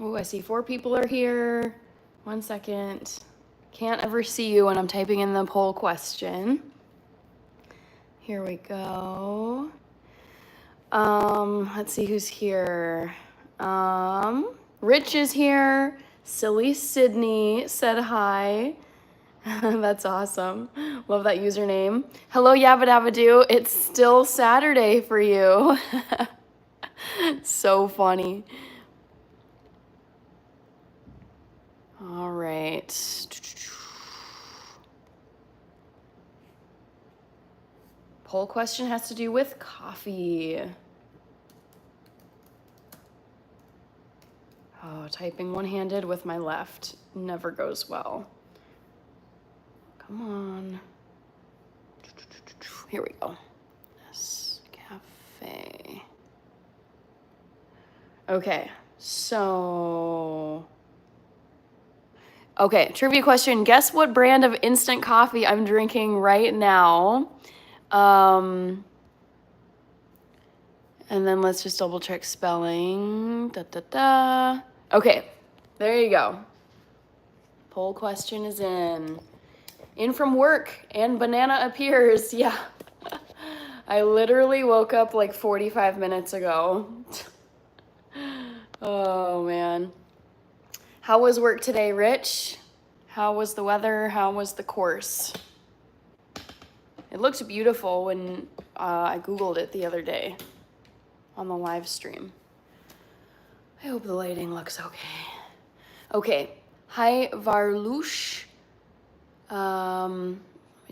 Oh, I see 4 people are here. 1 second. Can't ever see you when I'm typing in the poll question. Here we go. Let's see who's here. Rich is here. Silly Sydney said hi. That's awesome. Love that username. Hello, Yabba Dabba Doo. It's still Saturday for you. So funny. All right. Poll question has to do with coffee. Oh, typing one-handed with my left never goes well. Come on. Here we go. Nescafe. Okay, so... Okay, trivia question. Guess what brand of instant coffee I'm drinking right now? And then let's just double check spelling. Okay, there you go. Poll question is in. In from work and banana appears. Yeah. I literally woke up like 45 minutes ago. Oh man. How was work today, Rich? How was the weather? How was the course? It looked beautiful when I Googled it the other day on the live stream. I hope the lighting looks okay. Okay, hi Varlush. Let me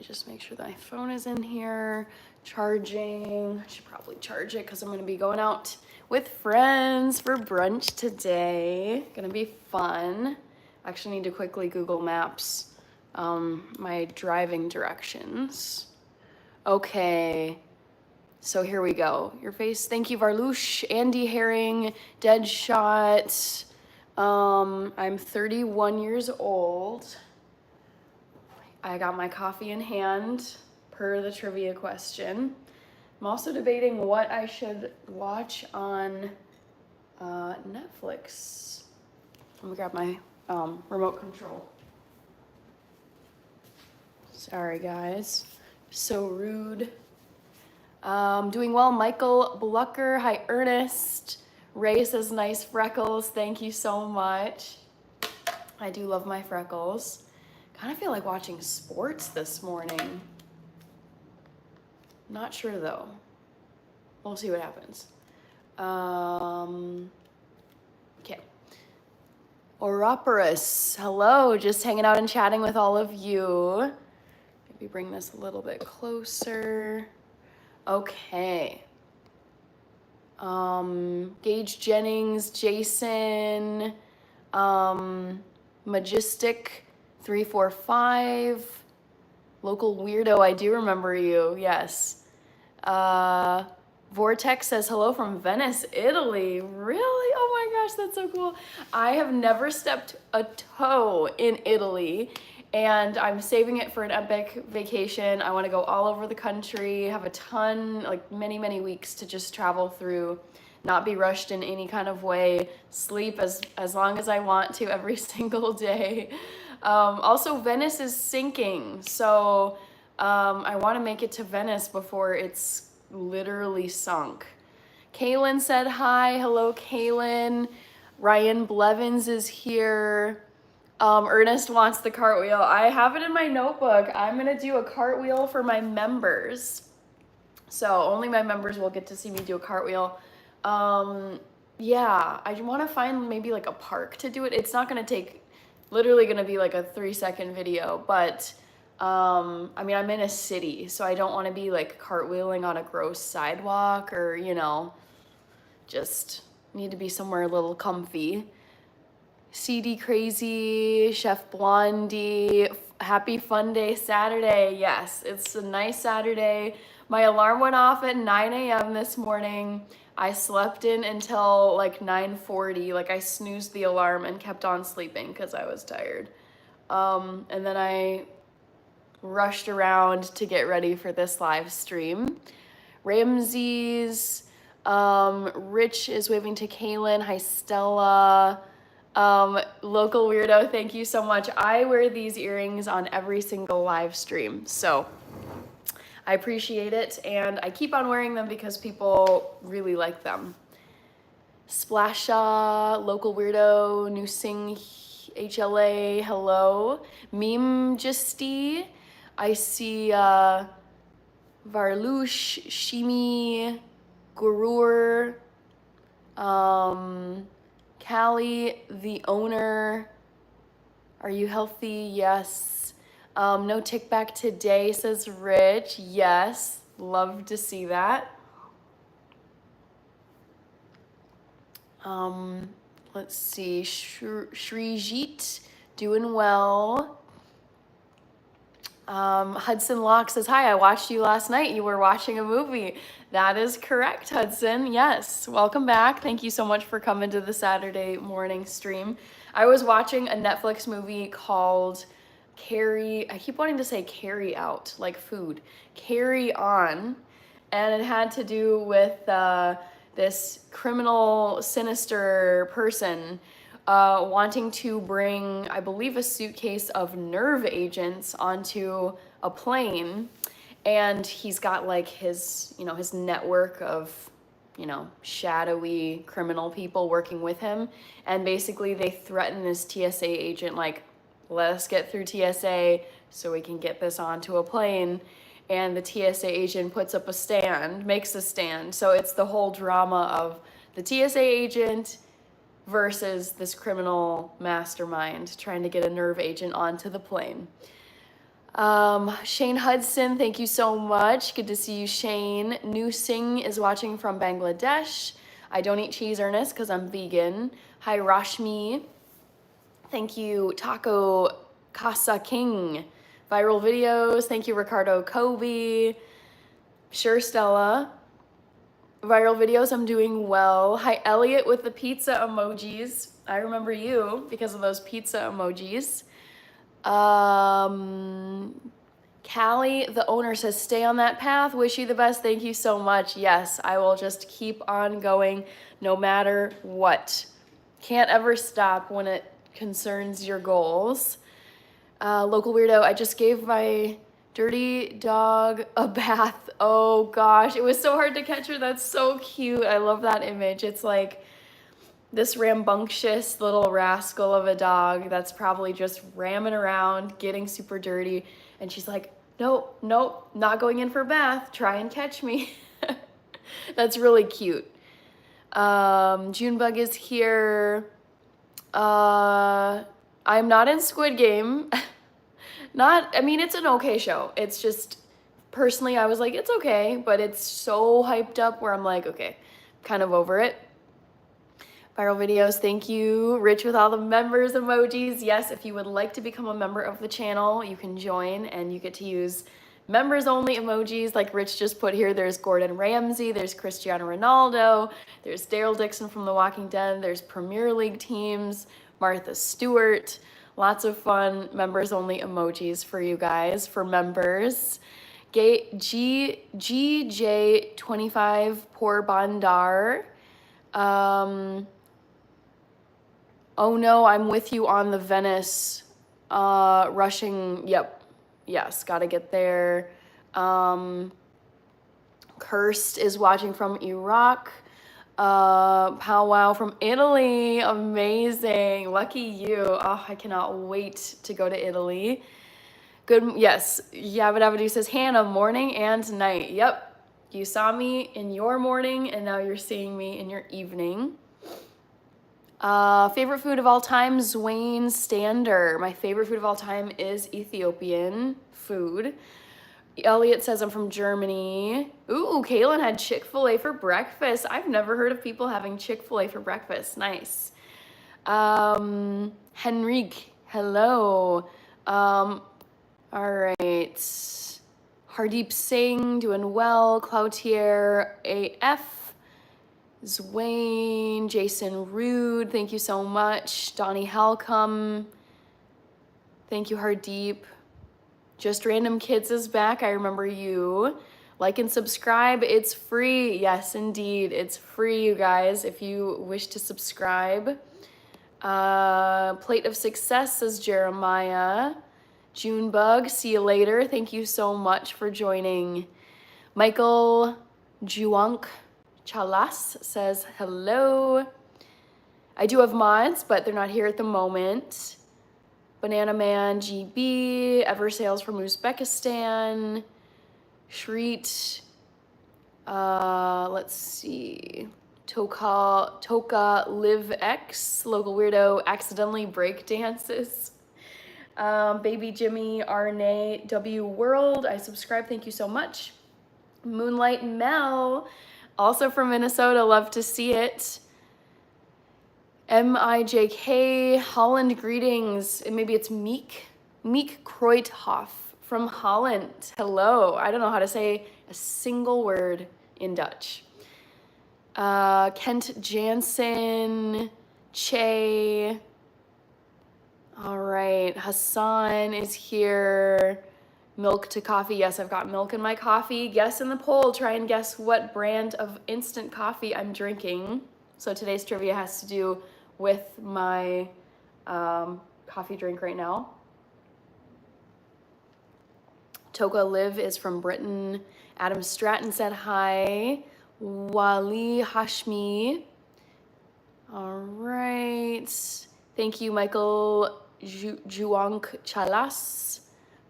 just make sure that my phone is in here. Charging, I should probably charge it because I'm gonna be going out with friends for brunch today. Gonna be fun. I actually need to quickly Google Maps my driving directions. Okay, so here we go. Your face, thank you Varlush, Andy Herring, Deadshot. I'm 31 years old. I got my coffee in hand per the trivia question. I'm also debating what I should watch on Netflix. Let me grab my remote control. Sorry guys, so rude. Doing well, Michael Blucker. Hi, Ernest. Ray says nice freckles. Thank you so much. I do love my freckles. Kind of feel like watching sports this morning. Not sure though. We'll see what happens. Okay. Ouroporous. Hello, just hanging out and chatting with all of you. Maybe bring this a little bit closer. Okay. Gage Jennings, Jason, Majestic 345, Local Weirdo, I do remember you, yes. Vortex says hello from Venice, Italy. Really? Oh my gosh, that's so cool. I have never stepped a toe in Italy, and I'm saving it for an epic vacation. I want to go all over the country, have a ton, like many weeks to just travel through, not be rushed in any kind of way, sleep as long as I want to every single day. Also, Venice is sinking, so I want to make it to Venice before it's literally sunk. Kaylin said hi. Hello, Kaylin. Ryan Blevins is here. Ernest wants the cartwheel. I have it in my notebook. I'm gonna do a cartwheel for my members. So only my members will get to see me do a cartwheel. Yeah, I want to find maybe like a park to do it. It's not gonna take, literally gonna be like a 3-second video, but I mean, I'm in a city, so I don't want to be like cartwheeling on a gross sidewalk or, you know, just need to be somewhere a little comfy. CD Crazy, Chef Blondie, happy fun day Saturday. Yes, it's a nice Saturday. My alarm went off at 9 a.m. this morning. I slept in until like 9:40. Like I snoozed the alarm and kept on sleeping because I was tired. And then I rushed around to get ready for this live stream. Ramses, Rich is waving to Kaylin. Hi, Stella. Local weirdo, thank you so much. I wear these earrings on every single live stream, so I appreciate it, and I keep on wearing them because people really like them. Splasha, local weirdo, new sing HLA, hello. Meme Justy, I see Varlush, Shimi, Gurur, Callie, the owner. Are you healthy? Yes. No tick back today, says Rich. Yes. Love to see that. Let's see. Shrijit, doing well. Hudson Locke says, hi, I watched you last night. You were watching a movie. That is correct, Hudson. Yes. Welcome back. Thank you so much for coming to the Saturday morning stream. I was watching a Netflix movie called I keep wanting to say Carry Out, like food. Carry On. And it had to do with this criminal, sinister person wanting to bring, I believe, a suitcase of nerve agents onto a plane. And he's got like his network of, shadowy criminal people working with him. And basically they threaten this TSA agent, like, let us get through TSA so we can get this onto a plane. And the TSA agent makes a stand. So it's the whole drama of the TSA agent versus this criminal mastermind trying to get a nerve agent onto the plane. Shane Hudson, thank you so much. Good to see you, Shane. New Singh is watching from Bangladesh. I don't eat cheese, Ernest, because I'm vegan. Hi, Rashmi. Thank you, Taco Casa King. Viral videos, thank you, Ricardo Kobe. Sure, Stella. Viral videos, I'm doing well. Hi, Elliot with the pizza emojis. I remember you because of those pizza emojis. Callie, the owner, says, stay on that path. Wish you the best. Thank you so much. Yes, I will just keep on going no matter what. Can't ever stop when it concerns your goals. Local weirdo, I just gave my dirty dog a bath. Oh gosh, it was so hard to catch her. That's so cute. I love that image. It's like this rambunctious little rascal of a dog that's probably just ramming around, getting super dirty. And she's like, nope, not going in for a bath. Try and catch me. That's really cute. Junebug is here. I'm not in Squid Game. It's an okay show. It's just, personally, I was like, it's okay, but it's so hyped up where I'm like, okay, kind of over it. Viral videos, thank you. Rich with all the members emojis. Yes, if you would like to become a member of the channel, you can join and you get to use members only emojis like Rich just put here. There's Gordon Ramsay, there's Cristiano Ronaldo, there's Daryl Dixon from The Walking Dead, there's Premier League teams, Martha Stewart. Lots of fun members only emojis for you guys, for members. GJ25 Poor Bandar. Oh no, I'm with you on the Venice rushing. Yep. Yes, gotta get there. Cursed is watching from Iraq. Powwow from Italy. Amazing. Lucky you. Oh, I cannot wait to go to Italy. Good. Yes. Yabba says, Hannah, morning and night. Yep. You saw me in your morning and now you're seeing me in your evening. Favorite food of all time, Zwain Stander. My favorite food of all time is Ethiopian food. Elliot says I'm from Germany. Ooh, Kaylin had Chick-fil-A for breakfast. I've never heard of people having Chick-fil-A for breakfast. Nice. Henrique, hello. All right. Hardeep Singh, doing well. Cloutier AF. Zwain, Jason Rude, thank you so much. Donnie Halcom, thank you, Hardeep. Just Random Kids is back. I remember you. Like and subscribe. It's free. Yes, indeed. It's free, you guys, if you wish to subscribe. Plate of Success, says Jeremiah. Junebug, see you later. Thank you so much for joining. Michael Juank Chalas says hello. I do have mods, but they're not here at the moment. Banana Man GB, Eversales from Uzbekistan. Shreet, let's see. Toka Live X, Local Weirdo, Accidentally Break Dances. Baby Jimmy, Arne, W World, I subscribe, thank you so much. Moonlight Mel, also from Minnesota, love to see it. MIJK, Holland greetings, maybe it's Meek Kreuthoff from Holland. Hello, I don't know how to say a single word in Dutch. Kent Jansen, Che. All right, Hassan is here. Milk to coffee. Yes, I've got milk in my coffee. Guess in the poll. Try and guess what brand of instant coffee I'm drinking. So today's trivia has to do with my coffee drink right now. Toka Liv is from Britain. Adam Stratton said hi. Wali Hashmi. All right. Thank you, Michael Juank Chalas.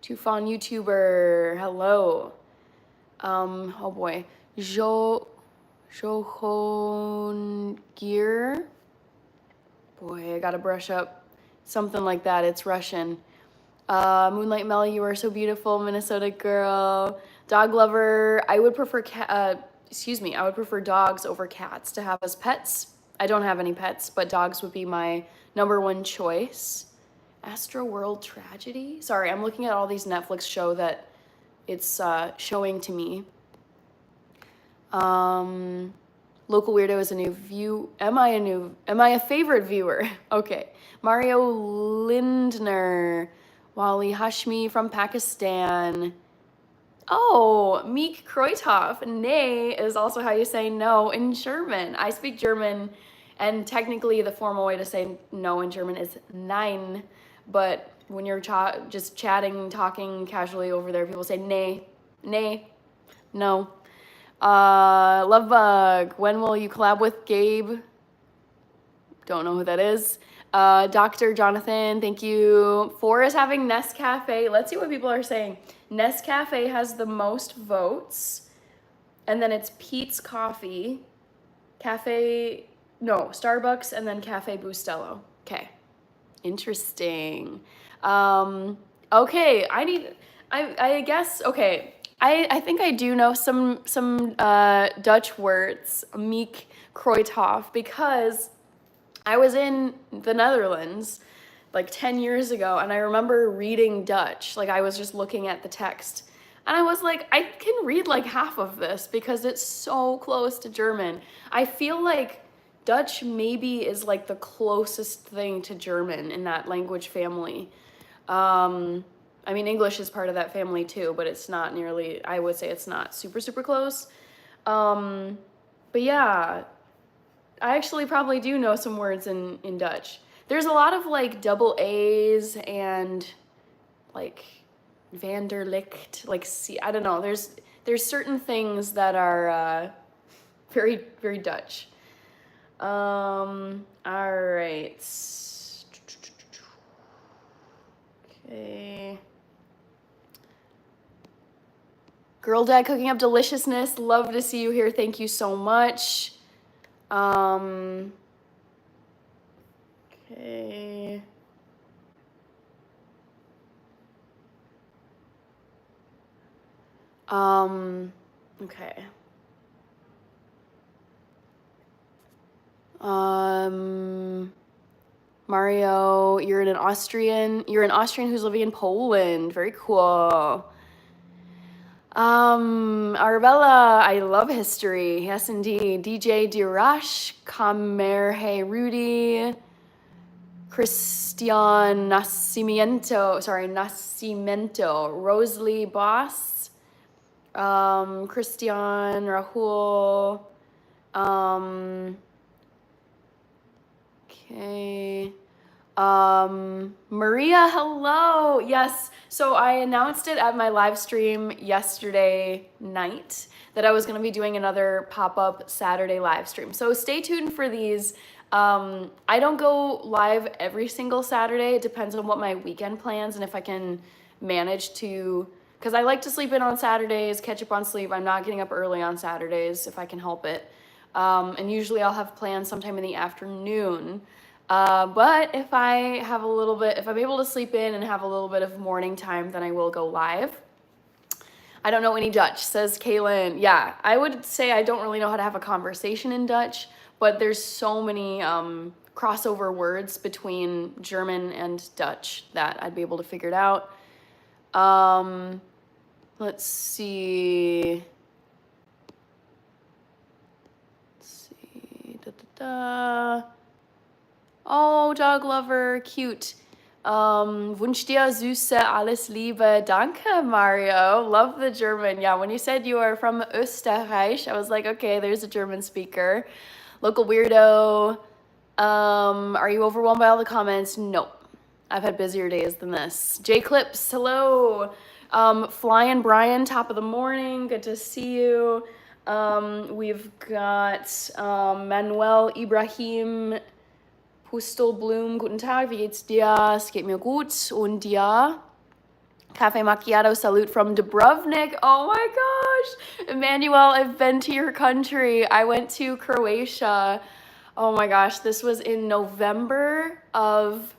Tufan YouTuber. Hello. Oh boy. Johon Gear. Boy, I gotta brush up. Something like that. It's Russian. Moonlight Mel, you are so beautiful, Minnesota girl. Dog lover. I would prefer I would prefer dogs over cats to have as pets. I don't have any pets, but dogs would be my #1 choice. Astro World Tragedy? Sorry, I'm looking at all these Netflix show that it's showing to me. Local Weirdo is a new view. Am I a favorite viewer? Okay. Mario Lindner. Wali Hashmi from Pakistan. Oh, Meek Kreuthoff. Nay is also how you say no in German. I speak German, and technically the formal way to say no in German is nein. But when you're just chatting, talking casually over there, people say nay, no. Lovebug, when will you collab with Gabe? Don't know who that is. Dr. Jonathan, thank you. 4 is having Nescafe. Let's see what people are saying. Nescafe has the most votes. And then it's Pete's Coffee, Starbucks, and then Cafe Bustelo. Okay. Interesting. Okay, I guess, okay. I think I do know some Dutch words, Meek Kreuthoff, because I was in the Netherlands like 10 years ago, and I remember reading Dutch. Like, I was just looking at the text, and I was like, I can read like half of this because it's so close to German. I feel like Dutch maybe is like the closest thing to German in that language family. I mean, English is part of that family too, but it's not nearly, I would say it's not super, super close. But yeah, I actually probably do know some words in Dutch. There's a lot of like double A's and like Vanderlicht, like I don't know. There's certain things that are very, very Dutch. All right. Okay. Girl Dad cooking up deliciousness. Love to see you here. Thank you so much. Okay. Okay. Mario, you're an Austrian who's living in Poland. Very cool. Arabella, I love history. Yes, indeed. DJ Dirash, Kamerhe Rudy, Christian Nascimento, Rosalie Boss, Christian Rahul, okay. Maria, hello. Yes. So I announced it at my live stream yesterday night that I was going to be doing another pop-up Saturday live stream. So stay tuned for these. I don't go live every single Saturday. It depends on what my weekend plans and if I can manage to, because I like to sleep in on Saturdays, catch up on sleep. I'm not getting up early on Saturdays if I can help it. And usually I'll have plans sometime in the afternoon. But if I'm able to sleep in and have a little bit of morning time, then I will go live. I don't know any Dutch, says Kaylin. Yeah, I would say I don't really know how to have a conversation in Dutch, but there's so many crossover words between German and Dutch that I'd be able to figure it out. Let's see. Oh, dog lover, cute. Wünsch dir Süße, alles Liebe. Danke, Mario. Love the German. Yeah, when you said you are from Österreich, I was like, okay, there's a German speaker. Local weirdo. Are you overwhelmed by all the comments? Nope. I've had busier days than this. J Clips, hello. Flying Brian, top of the morning. Good to see you. We've got Manuel Ibrahim Pustelblum, guten Tag, wie geht's dir? Es geht mir gut. Und dir? Cafe Macchiato salute from Dubrovnik. Oh my gosh. Emmanuel, I've been to your country. I went to Croatia. Oh my gosh, this was in November of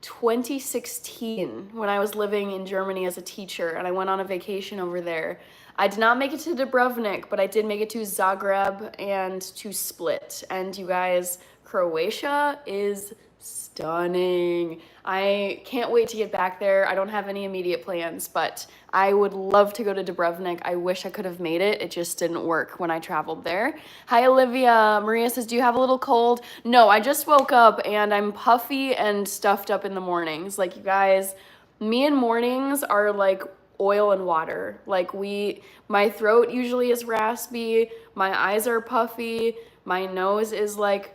2016 when I was living in Germany as a teacher, and I went on a vacation over there. I did not make it to Dubrovnik, but I did make it to Zagreb and to Split. And you guys, Croatia is stunning. I can't wait to get back there. I don't have any immediate plans, but I would love to go to Dubrovnik. I wish I could have made it. It just didn't work when I traveled there. Hi, Olivia. Maria says, do you have a little cold? No, I just woke up and I'm puffy and stuffed up in the mornings. Like, you guys, me and mornings are like oil and water. Like, my throat usually is raspy. My eyes are puffy. My nose is like,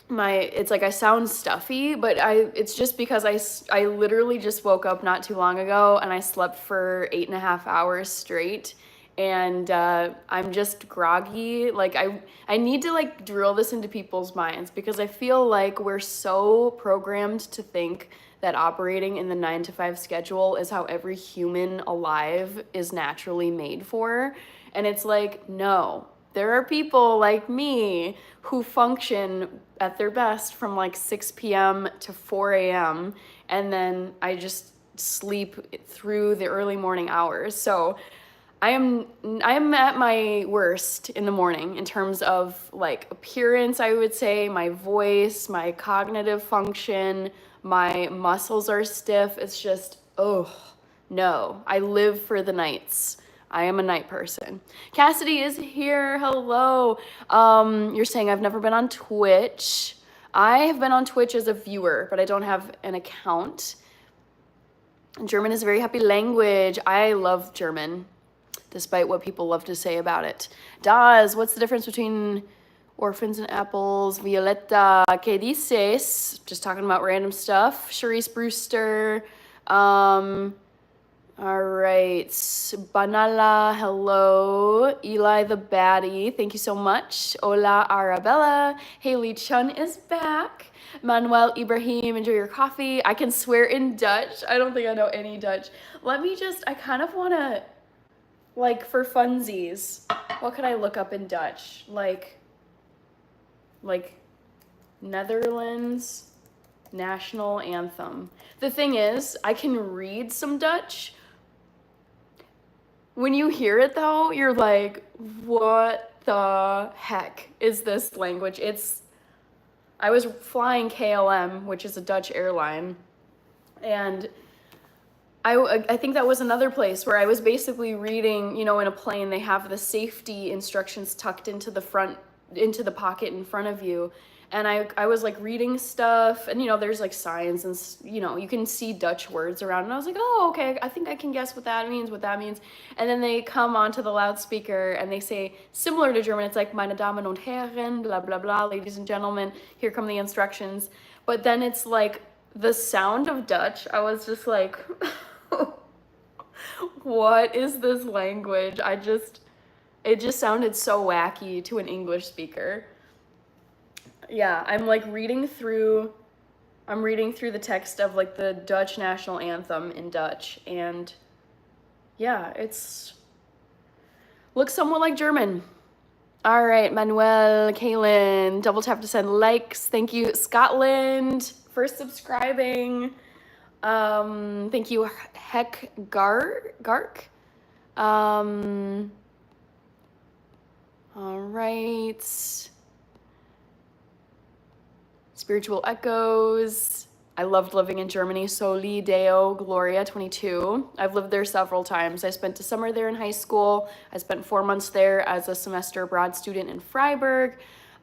it's like I sound stuffy, but it's just because I literally just woke up not too long ago and I slept for 8.5 hours straight, and I'm just groggy. Like, I need to like drill this into people's minds, because I feel like we're so programmed to think that operating in the 9-to-5 schedule is how every human alive is naturally made for. And it's like, no, there are people like me who function at their best from like 6 p.m. to 4 a.m. and then I just sleep through the early morning hours. So I'm at my worst in the morning in terms of like appearance, I would say, my voice, my cognitive function, my muscles are stiff. It's just, oh no, I live for the nights. I am a night person. Cassidy is here. Hello. You're saying I've never been on Twitch. I have been on Twitch as a viewer, but I don't have an account. German is a very happy language. I love German, despite what people love to say about it. Daz, what's the difference between orphans and apples? Violetta, que dices? Just talking about random stuff. Charisse Brewster. All right, Banala, hello. Eli the Baddie, thank you so much. Hola, Arabella. Haley Chun is back. Manuel Ibrahim, enjoy your coffee. I can swear in Dutch. I don't think I know any Dutch. I kind of want to, like, for funsies, what could I look up in Dutch? Like Netherlands national anthem. The thing is, I can read some Dutch. When you hear it though, you're like, what the heck is this language? I was flying KLM, which is a Dutch airline, and I think that was another place where I was basically reading, in a plane, they have the safety instructions tucked into the pocket in front of you. And I was like reading stuff, and there's like signs, and you can see Dutch words around, and I was like, oh, okay, I think I can guess what that means. And then they come onto the loudspeaker and they say, similar to German, it's like meine Damen und Herren, blah blah blah, ladies and gentlemen, here come the instructions. But then it's like the sound of Dutch. I was just like, what is this language? It just sounded so wacky to an English speaker. Yeah, I'm reading through the text of like the Dutch national anthem in Dutch, and yeah, looks somewhat like German. All right, Manuel, Kaylin, double tap to send likes. Thank you, Scotland, for subscribing. Thank you, Gark. All right. Spiritual Echoes. I loved living in Germany. Soli Deo Gloria 22. I've lived there several times. I spent a summer there in high school. I spent 4 months there as a semester abroad student in Freiburg.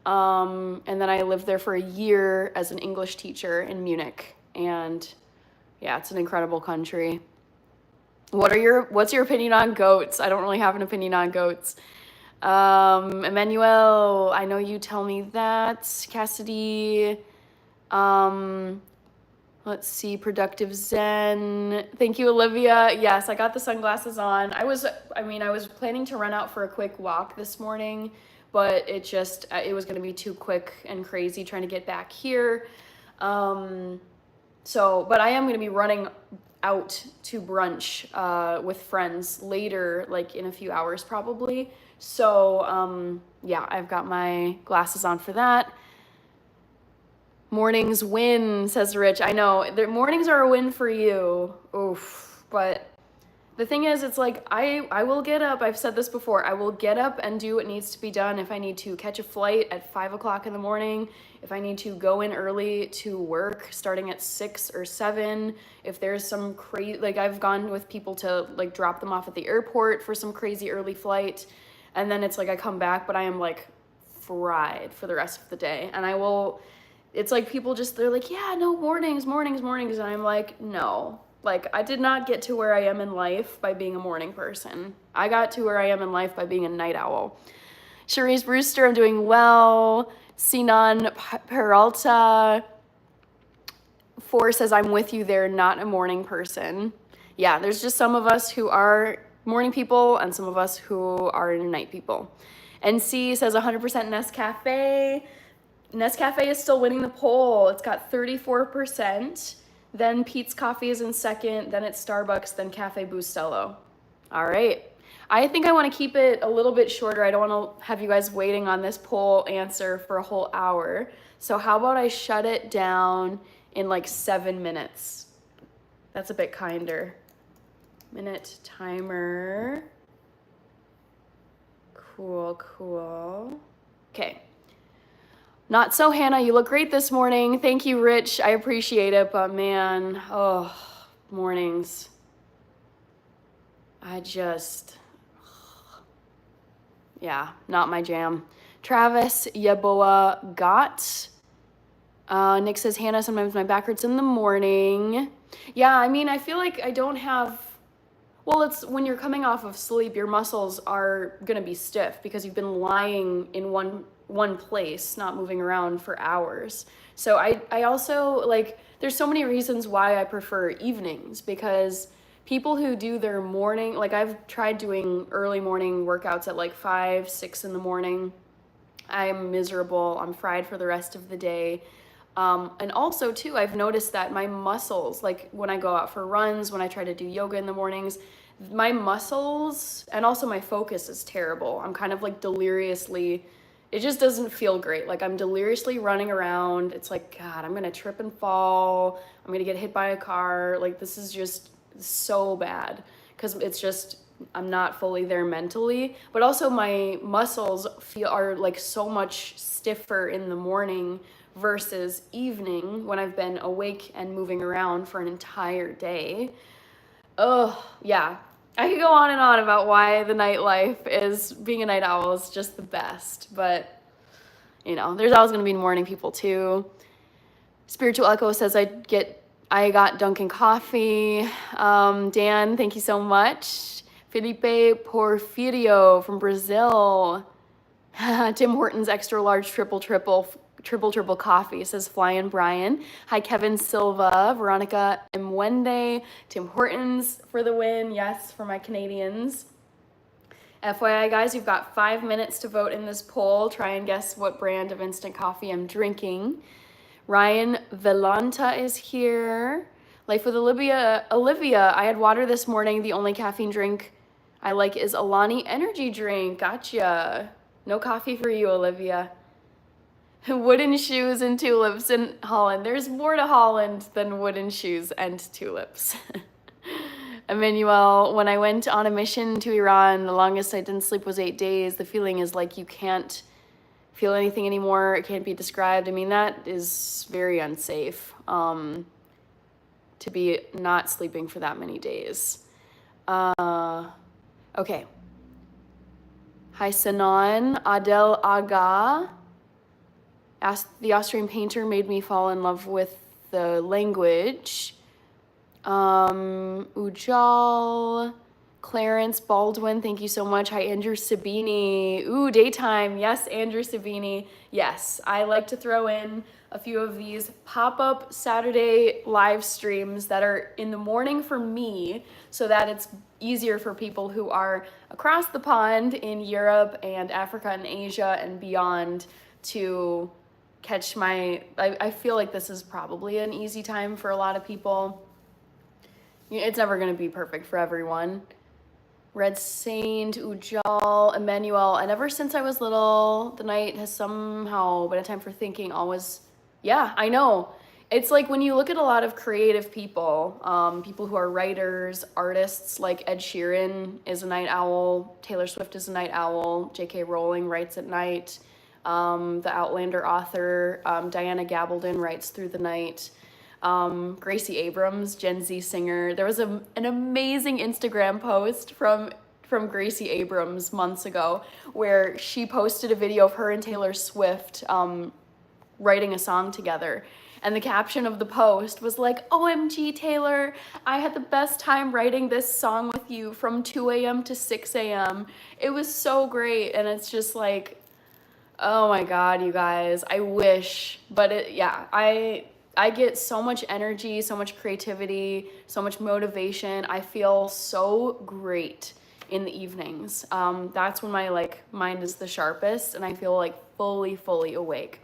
And then I lived there for a year as an English teacher in Munich. And yeah, it's an incredible country. What's your opinion on goats? I don't really have an opinion on goats. Emmanuel, I know you tell me that. Cassidy, let's see, Productive Zen. Thank you, Olivia. Yes, I got the sunglasses on. I was planning to run out for a quick walk this morning, but it was going to be too quick and crazy trying to get back here. But I am going to be running out to brunch with friends later, like in a few hours probably. So, yeah, I've got my glasses on for that. Mornings win, says Rich. I know, mornings are a win for you. Oof. But the thing is, it's like, I will get up. I've said this before. I will get up and do what needs to be done. If I need to catch a flight at 5 o'clock in the morning, if I need to go in early to work starting at 6 or 7, if there's some crazy, like I've gone with people to like drop them off at the airport for some crazy early flight. And then it's like I come back, but I am like fried for the rest of the day. And it's like people they're like, yeah, no, mornings. And I'm like, no. Like, I did not get to where I am in life by being a morning person. I got to where I am in life by being a night owl. Cherise Brewster, I'm doing well. Sinan Peralta 4 says, I'm with you there, not a morning person. Yeah, there's just some of us who are morning people and some of us who are night people. NC says 100% Nescafe. Nescafe is still winning the poll. It's got 34%. Then Pete's Coffee is in second. Then it's Starbucks. Then Cafe Bustelo. All right. I think I want to keep it a little bit shorter. I don't want to have you guys waiting on this poll answer for a whole hour. So how about I shut it down in like 7 minutes? That's a bit kinder. Minute timer. Cool. Okay. Not so, Hannah, you look great this morning. Thank you, Rich. I appreciate it, but man, mornings. Yeah, not my jam. Travis Yaboa got. Nick says, Hannah, sometimes my back hurts in the morning. Yeah, I mean, I feel like I don't have, well, it's when you're coming off of sleep, your muscles are going to be stiff because you've been lying in one place, not moving around for hours. So I also, like, there's so many reasons why I prefer evenings, because people who do their morning, like I've tried doing early morning workouts at like 5, 6 in the morning. I'm miserable. I'm fried for the rest of the day. And also too, I've noticed that my muscles, like when I go out for runs, when I try to do yoga in the mornings, my muscles and also my focus is terrible. I'm kind of like deliriously, it just doesn't feel great. Like I'm deliriously running around. It's like, God, I'm going to trip and fall. I'm going to get hit by a car. Like this is just so bad because it's just, I'm not fully there mentally, but also my muscles are like so much stiffer in the morning versus evening when I've been awake and moving around for an entire day. Oh, yeah. I could go on and on about why the nightlife is, being a night owl is just the best, but you know, there's always going to be morning people too. Spiritual Echo says I got Dunkin' coffee. Dan, thank you so much. Felipe Porfirio from Brazil. Tim Hortons extra large triple coffee, says Flying Brian. Hi, Kevin Silva, Veronica Mwende, Tim Hortons for the win. Yes, for my Canadians. FYI, guys, you've got 5 minutes to vote in this poll. Try and guess what brand of instant coffee I'm drinking. Ryan Velanta is here. Life with Olivia, I had water this morning. The only caffeine drink I like is Alani energy drink. Gotcha. No coffee for you, Olivia. Wooden shoes and tulips in Holland. There's more to Holland than wooden shoes and tulips. Emmanuel, when I went on a mission to Iran, the longest I didn't sleep was 8 days. The feeling is like you can't feel anything anymore. It can't be described. I mean, that is very unsafe, to be not sleeping for that many days. Okay. Hi, Sanan. Adel Aga. The Austrian painter made me fall in love with the language. Ujal. Clarence Baldwin, thank you so much. Hi, Andrew Sabini. Ooh, daytime. Yes, Andrew Sabini. Yes, I like to throw in a few of these pop-up Saturday live streams that are in the morning for me so that it's easier for people who are across the pond in Europe and Africa and Asia and beyond to catch I feel like this is probably an easy time for a lot of people. It's never going to be perfect for everyone. Red Saint, Ujal, Emmanuel, and ever since I was little, the night has somehow been a time for thinking always. Yeah, I know. It's like when you look at a lot of creative people, people who are writers, artists, like Ed Sheeran is a night owl, Taylor Swift is a night owl, J.K. Rowling writes at night, the Outlander author, Diana Gabaldon writes through the night. Gracie Abrams, Gen Z singer. There was an amazing Instagram post from Gracie Abrams months ago where she posted a video of her and Taylor Swift writing a song together. And the caption of the post was like, OMG, Taylor, I had the best time writing this song with you from 2 a.m. to 6 a.m. It was so great. And it's just like, oh my God, you guys, I wish, but I get so much energy, so much creativity, so much motivation. I feel so great in the evenings. That's when my mind is the sharpest and I feel like fully awake.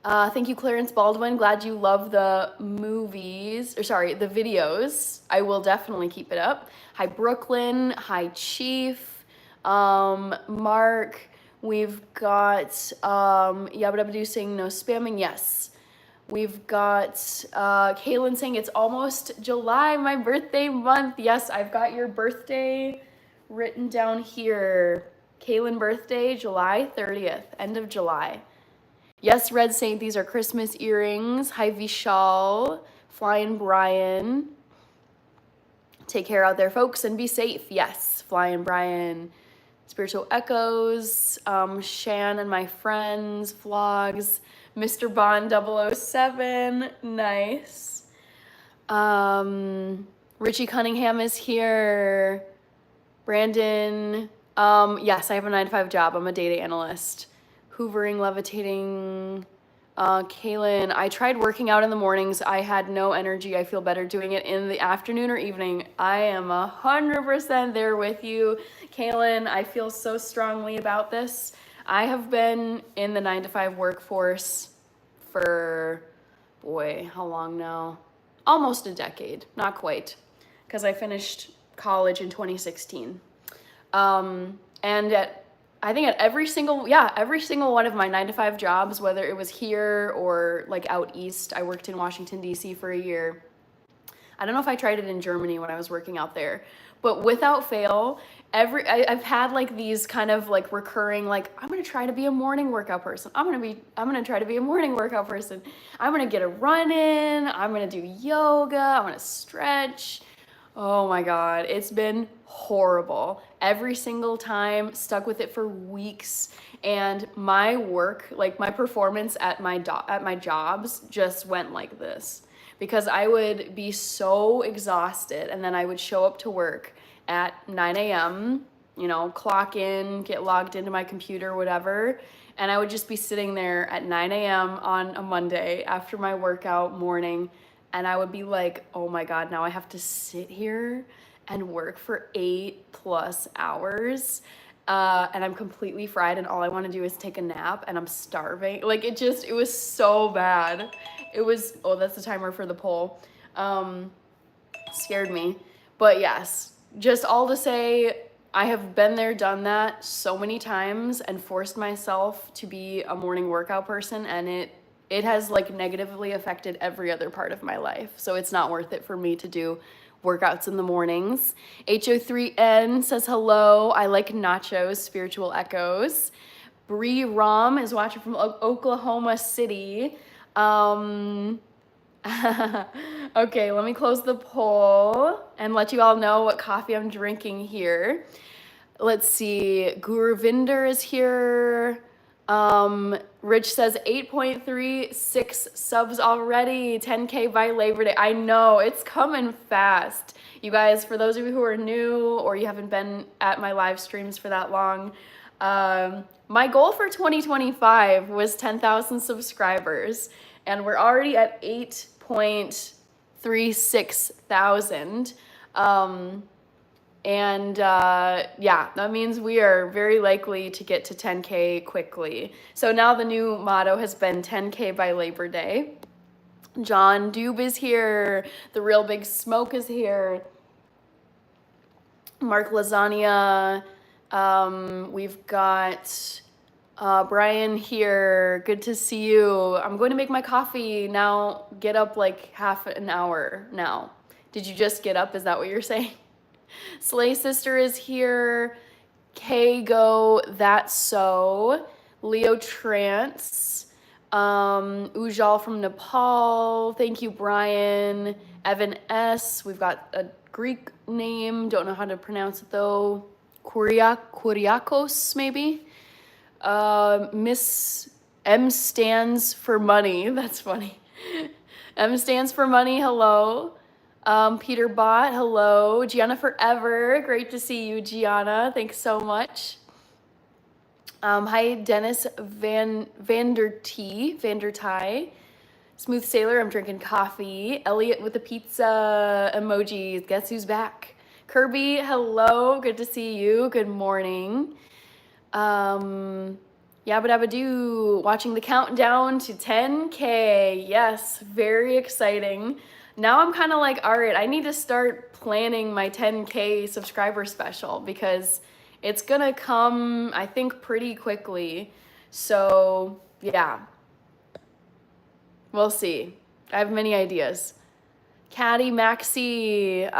Thank you, Clarence Baldwin. Glad you love the the videos. I will definitely keep it up. Hi, Brooklyn. Hi, Chief. Mark. We've got Yabba Dabba Doo saying no spamming. Yes. We've got Kaylin saying it's almost July, my birthday month. Yes, I've got your birthday written down here. Kaylin birthday, July 30th, end of July. Yes, Red Saint, these are Christmas earrings. Hi, Vishal, Flying Brian. Take care out there, folks, and be safe. Yes, Flying Brian. Spiritual Echoes, Shan and my friends, vlogs. Mr. Bond 007, nice. Richie Cunningham is here. Brandon, yes, I have a 9-to-5 job. I'm a data analyst. Hoovering, levitating. Kaylin, I tried working out in the mornings. I had no energy. I feel better doing it in the afternoon or evening. I am 100% there with you. Kaylin, I feel so strongly about this. I have been in the 9-to-5 workforce for, boy, how long now? Almost a decade, not quite, because I finished college in 2016. And I think at every single one of my 9-to-5 jobs, whether it was here or like out east, I worked in Washington, D.C. for a year. I don't know if I tried it in Germany when I was working out there, but without fail, I've had like these kind of like recurring, like, I'm going to try to be a morning workout person. I'm going to try to be a morning workout person. I'm going to get a run in. I'm going to do yoga. I'm going to stretch. Oh my God, it's been horrible. Every single time, stuck with it for weeks. and my work, like my performance at my jobs just went like this, because I would be so exhausted, and then I would show up to work at 9 a.m., you know, clock in, get logged into my computer, whatever, and I would just be sitting there at 9 a.m. on a Monday after my workout morning, and I would be like, oh my God, now I have to sit here and work for 8+ hours. And I'm completely fried, and all I want to do is take a nap, and I'm starving. Like, it was so bad. It was, oh, that's the timer for the poll. Scared me. But yes, just all to say, I have been there, done that so many times, and forced myself to be a morning workout person, and it has like negatively affected every other part of my life. So it's not worth it for me to do workouts in the mornings. HO3N says hello. I like nachos, spiritual echoes. Bree Rom is watching from Oklahoma City. Okay, let me close the poll and let you all know what coffee I'm drinking here. Let's see, Guruvinder is here. Rich says 8.36 subs already, 10K by Labor Day. I know, it's coming fast. You guys, for those of you who are new or you haven't been at my live streams for that long, my goal for 2025 was 10,000 subscribers, and we're already at 8.36 thousand. Yeah, that means we are very likely to get to 10K quickly. So now the new motto has been 10K by Labor Day. John Dube is here. The Real Big Smoke is here. Mark Lasagna. We've got Brian here. Good to see you. I'm going to make my coffee now. Get up like half an hour now. Did you just get up? Is that what you're saying? Slay Sister is here. Kago, That's So. Leo Trance. Ujal from Nepal. Thank you, Brian. Evan S. We've got a Greek name. Don't know how to pronounce it though. Kuriakos, maybe. Miss M stands for money. That's funny. M stands for money. Hello. Peter Bott, hello. Gianna Forever, great to see you, Gianna. Thanks so much. Hi, Dennis Vandertie. Smooth Sailor, I'm drinking coffee. Elliot with the pizza emojis, guess who's back? Kirby, hello, good to see you. Good morning. Yabba dabba doo, watching the countdown to 10K. Yes, very exciting. Now I'm kind of like, all right, I need to start planning my 10K subscriber special, because it's gonna come, I think, pretty quickly. So yeah, we'll see. I have many ideas. Caddy Maxi,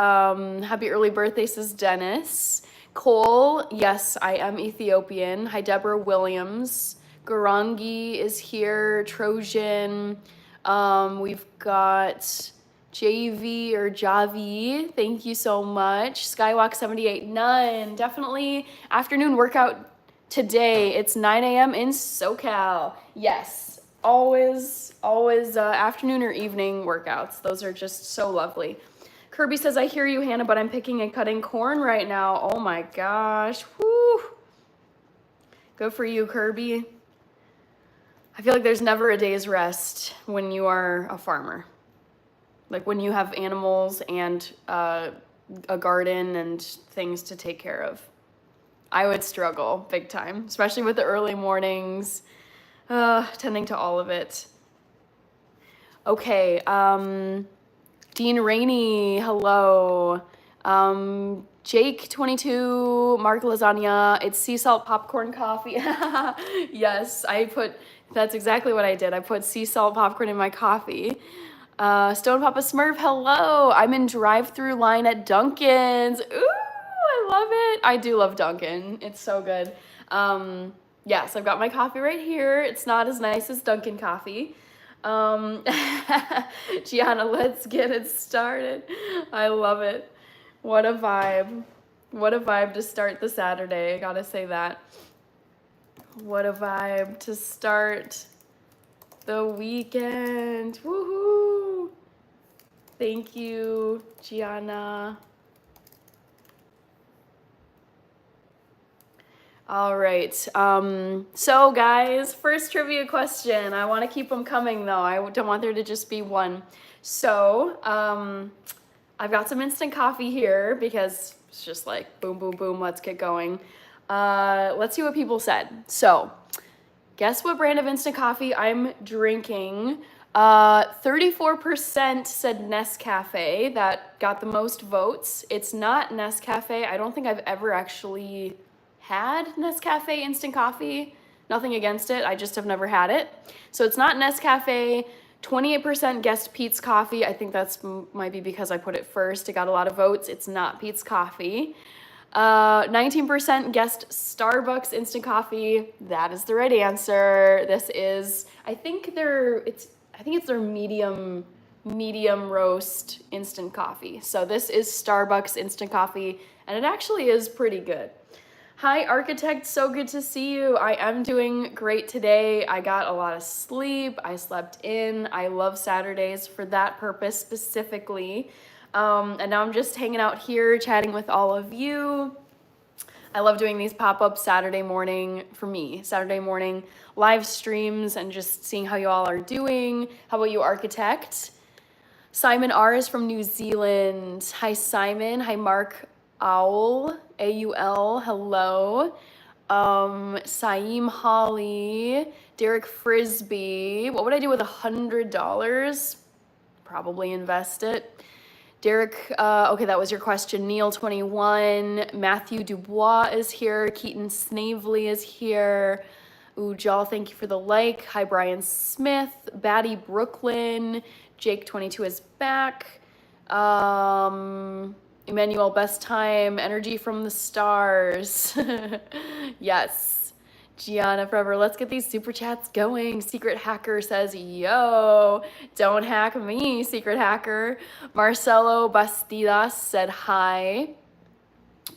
happy early birthday, says Dennis. Cole, yes, I am Ethiopian. Hi, Deborah Williams. Garangi is here. Trojan. We've got JV or Javi, thank you so much. Skywalk 78, none. Definitely afternoon workout today. It's 9 a.m. in SoCal. Yes, always afternoon or evening workouts. Those are just so lovely. Kirby says, I hear you, Hannah, but I'm picking and cutting corn right now. Oh my gosh, whoo. Good for you, Kirby. I feel like there's never a day's rest when you are a farmer. Like when you have animals and a garden and things to take care of. I would struggle big time, especially with the early mornings, tending to all of it. Okay, Dean Rainey, hello. Jake 22, Mark Lasagna, it's sea salt popcorn coffee. Yes, that's exactly what I did. I put sea salt popcorn in my coffee. Stone Papa Smurf, hello. I'm in drive-through line at Dunkin's. Ooh, I love it. I do love Dunkin'. It's so good. Yes, I've got my coffee right here. It's not as nice as Dunkin' coffee. Gianna, let's get it started. I love it. What a vibe. What a vibe to start the Saturday. I gotta say that. What a vibe to start the weekend. Woohoo! Thank you, Gianna. All right. So guys, first trivia question. I want to keep them coming though. I don't want there to just be one. So, I've got some instant coffee here because it's just like boom, boom, boom. Let's get going. Let's see what people said. So, guess what brand of instant coffee I'm drinking? 34% said Nescafe. That got the most votes. It's not Nescafe. I don't think I've ever actually had Nescafe instant coffee. Nothing against it. I just have never had it. So it's not Nescafe. 28% guessed Peet's Coffee. I think that's might be because I put it first. It got a lot of votes. It's not Peet's Coffee. 19% guessed Starbucks instant coffee. That is the right answer. This is, I think it's their medium roast instant coffee. So this is Starbucks instant coffee, and it actually is pretty good. Hi, Architect, so good to see you. I am doing great today. I got a lot of sleep. I slept in. I love Saturdays for that purpose specifically. And now I'm just hanging out here chatting with all of you. I love doing these pop-ups Saturday morning for me. Saturday morning live streams and just seeing how you all are doing. How about you, Architect? Simon R is from New Zealand. Hi, Simon. Hi, Mark Owl. AUL. Hello. Saeem Holly. Derek Frisbee. What would I do with $100? Probably invest it. Derek, okay, that was your question. Neil 21, Matthew Dubois is here, Keaton Snavely is here. Ujal, thank you for the like. Hi, Brian Smith, Batty Brooklyn, Jake 22 is back. Emmanuel, best time, energy from the stars. Yes. Gianna forever, let's get these super chats going. Secret Hacker says, yo, don't hack me, Secret Hacker. Marcelo Bastidas said hi.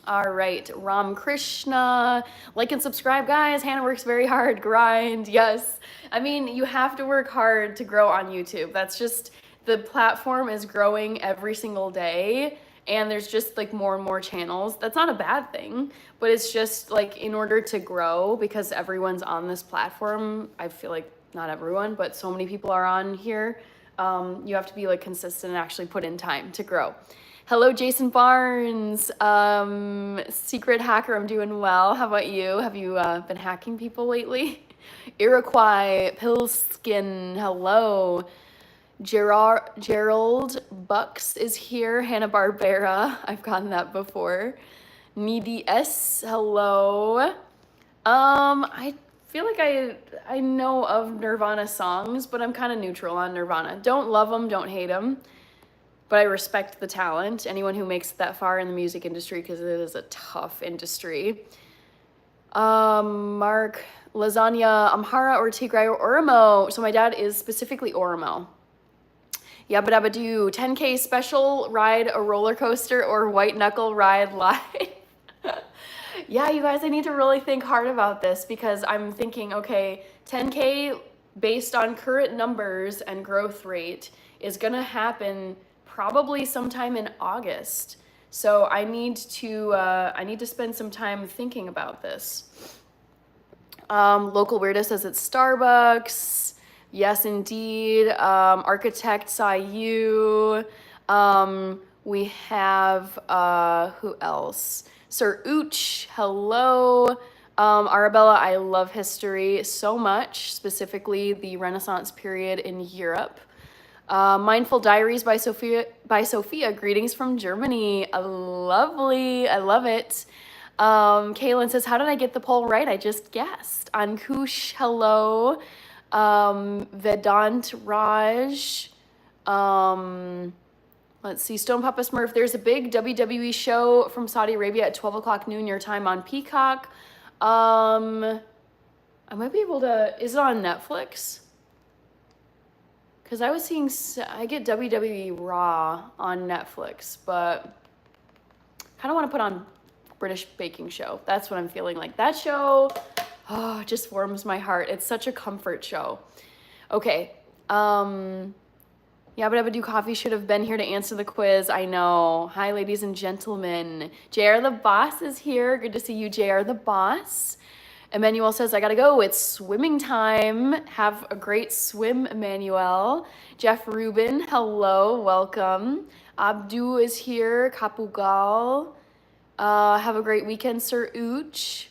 All right, Ram Krishna, like and subscribe, guys. Hannah works very hard, grind, yes. I mean, you have to work hard to grow on YouTube. That's just, the platform is growing every single day. And there's just like more and more channels. That's not a bad thing, but it's just like in order to grow, because everyone's on this platform, I feel like not everyone, but so many people are on here, you have to be like consistent and actually put in time to grow. Hello, Jason Barnes. Secret Hacker, I'm doing well. How about you? Have you been hacking people lately? Iroquois, Pillskin, hello. Gerald Bucks is here. Hanna-Barbera, I've gotten that before. Needy S, hello. I feel like I know of Nirvana songs, but I'm kind of neutral on Nirvana. Don't love them, don't hate them, but I respect the talent. Anyone who makes it that far in the music industry, because it is a tough industry. Mark, lasagna, Amhara or Tigray or Oromo. So my dad is specifically Oromo. Yabba dabba doo, 10K special, ride a roller coaster or white knuckle ride live. Yeah, you guys, I need to really think hard about this, because I'm thinking, okay, 10K based on current numbers and growth rate is gonna happen probably sometime in August. So I need to spend some time thinking about this. Local Weirdo says it's Starbucks. Yes, indeed. Architect Sayu. We have, who else? Sir Ooch, hello. Arabella, I love history so much, specifically the Renaissance period in Europe. Mindful Diaries by Sophia, greetings from Germany. Lovely, I love it. Kaylin says, how did I get the poll right? I just guessed. Ankush, hello. Vedant Raj, let's see, Stone Papa Smurf, there's a big WWE show from Saudi Arabia at 12 o'clock noon your time on Peacock. I might be able to, is it on Netflix? Because I was seeing, I get WWE Raw on Netflix, but kind of want to put on British Baking Show. That's what I'm feeling like. That show, Oh, it just warms my heart. It's such a comfort show. Okay. Yeah, but Do Coffee should have been here to answer the quiz. I know. Hi, ladies and gentlemen. JR the Boss is here. Good to see you, JR the Boss. Emmanuel says, I gotta go. It's swimming time. Have a great swim, Emmanuel. Jeff Rubin, hello, welcome. Abdu is here. Kapugal. Have a great weekend, Sir Ooch.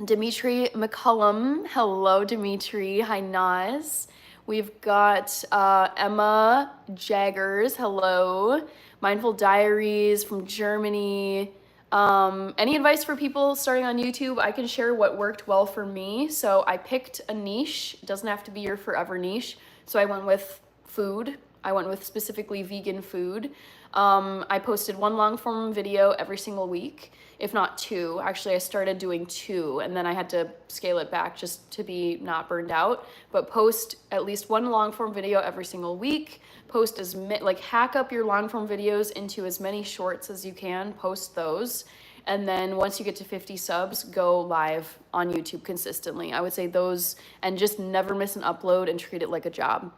Dimitri McCullum, hello, Dimitri. Hi, Naz. We've got Emma Jaggers, hello. Mindful Diaries from Germany. Any advice for people starting on YouTube? I can share what worked well for me. So I picked a niche. It doesn't have to be your forever niche. So I went with food. I went with specifically vegan food. I posted one long form video every single week, if not two. Actually, I started doing two and then I had to scale it back just to be not burned out. But post at least one long form video every single week. Post hack up your long form videos into as many shorts as you can, post those. And then once you get to 50 subs, go live on YouTube consistently. I would say those, and just never miss an upload and treat it like a job.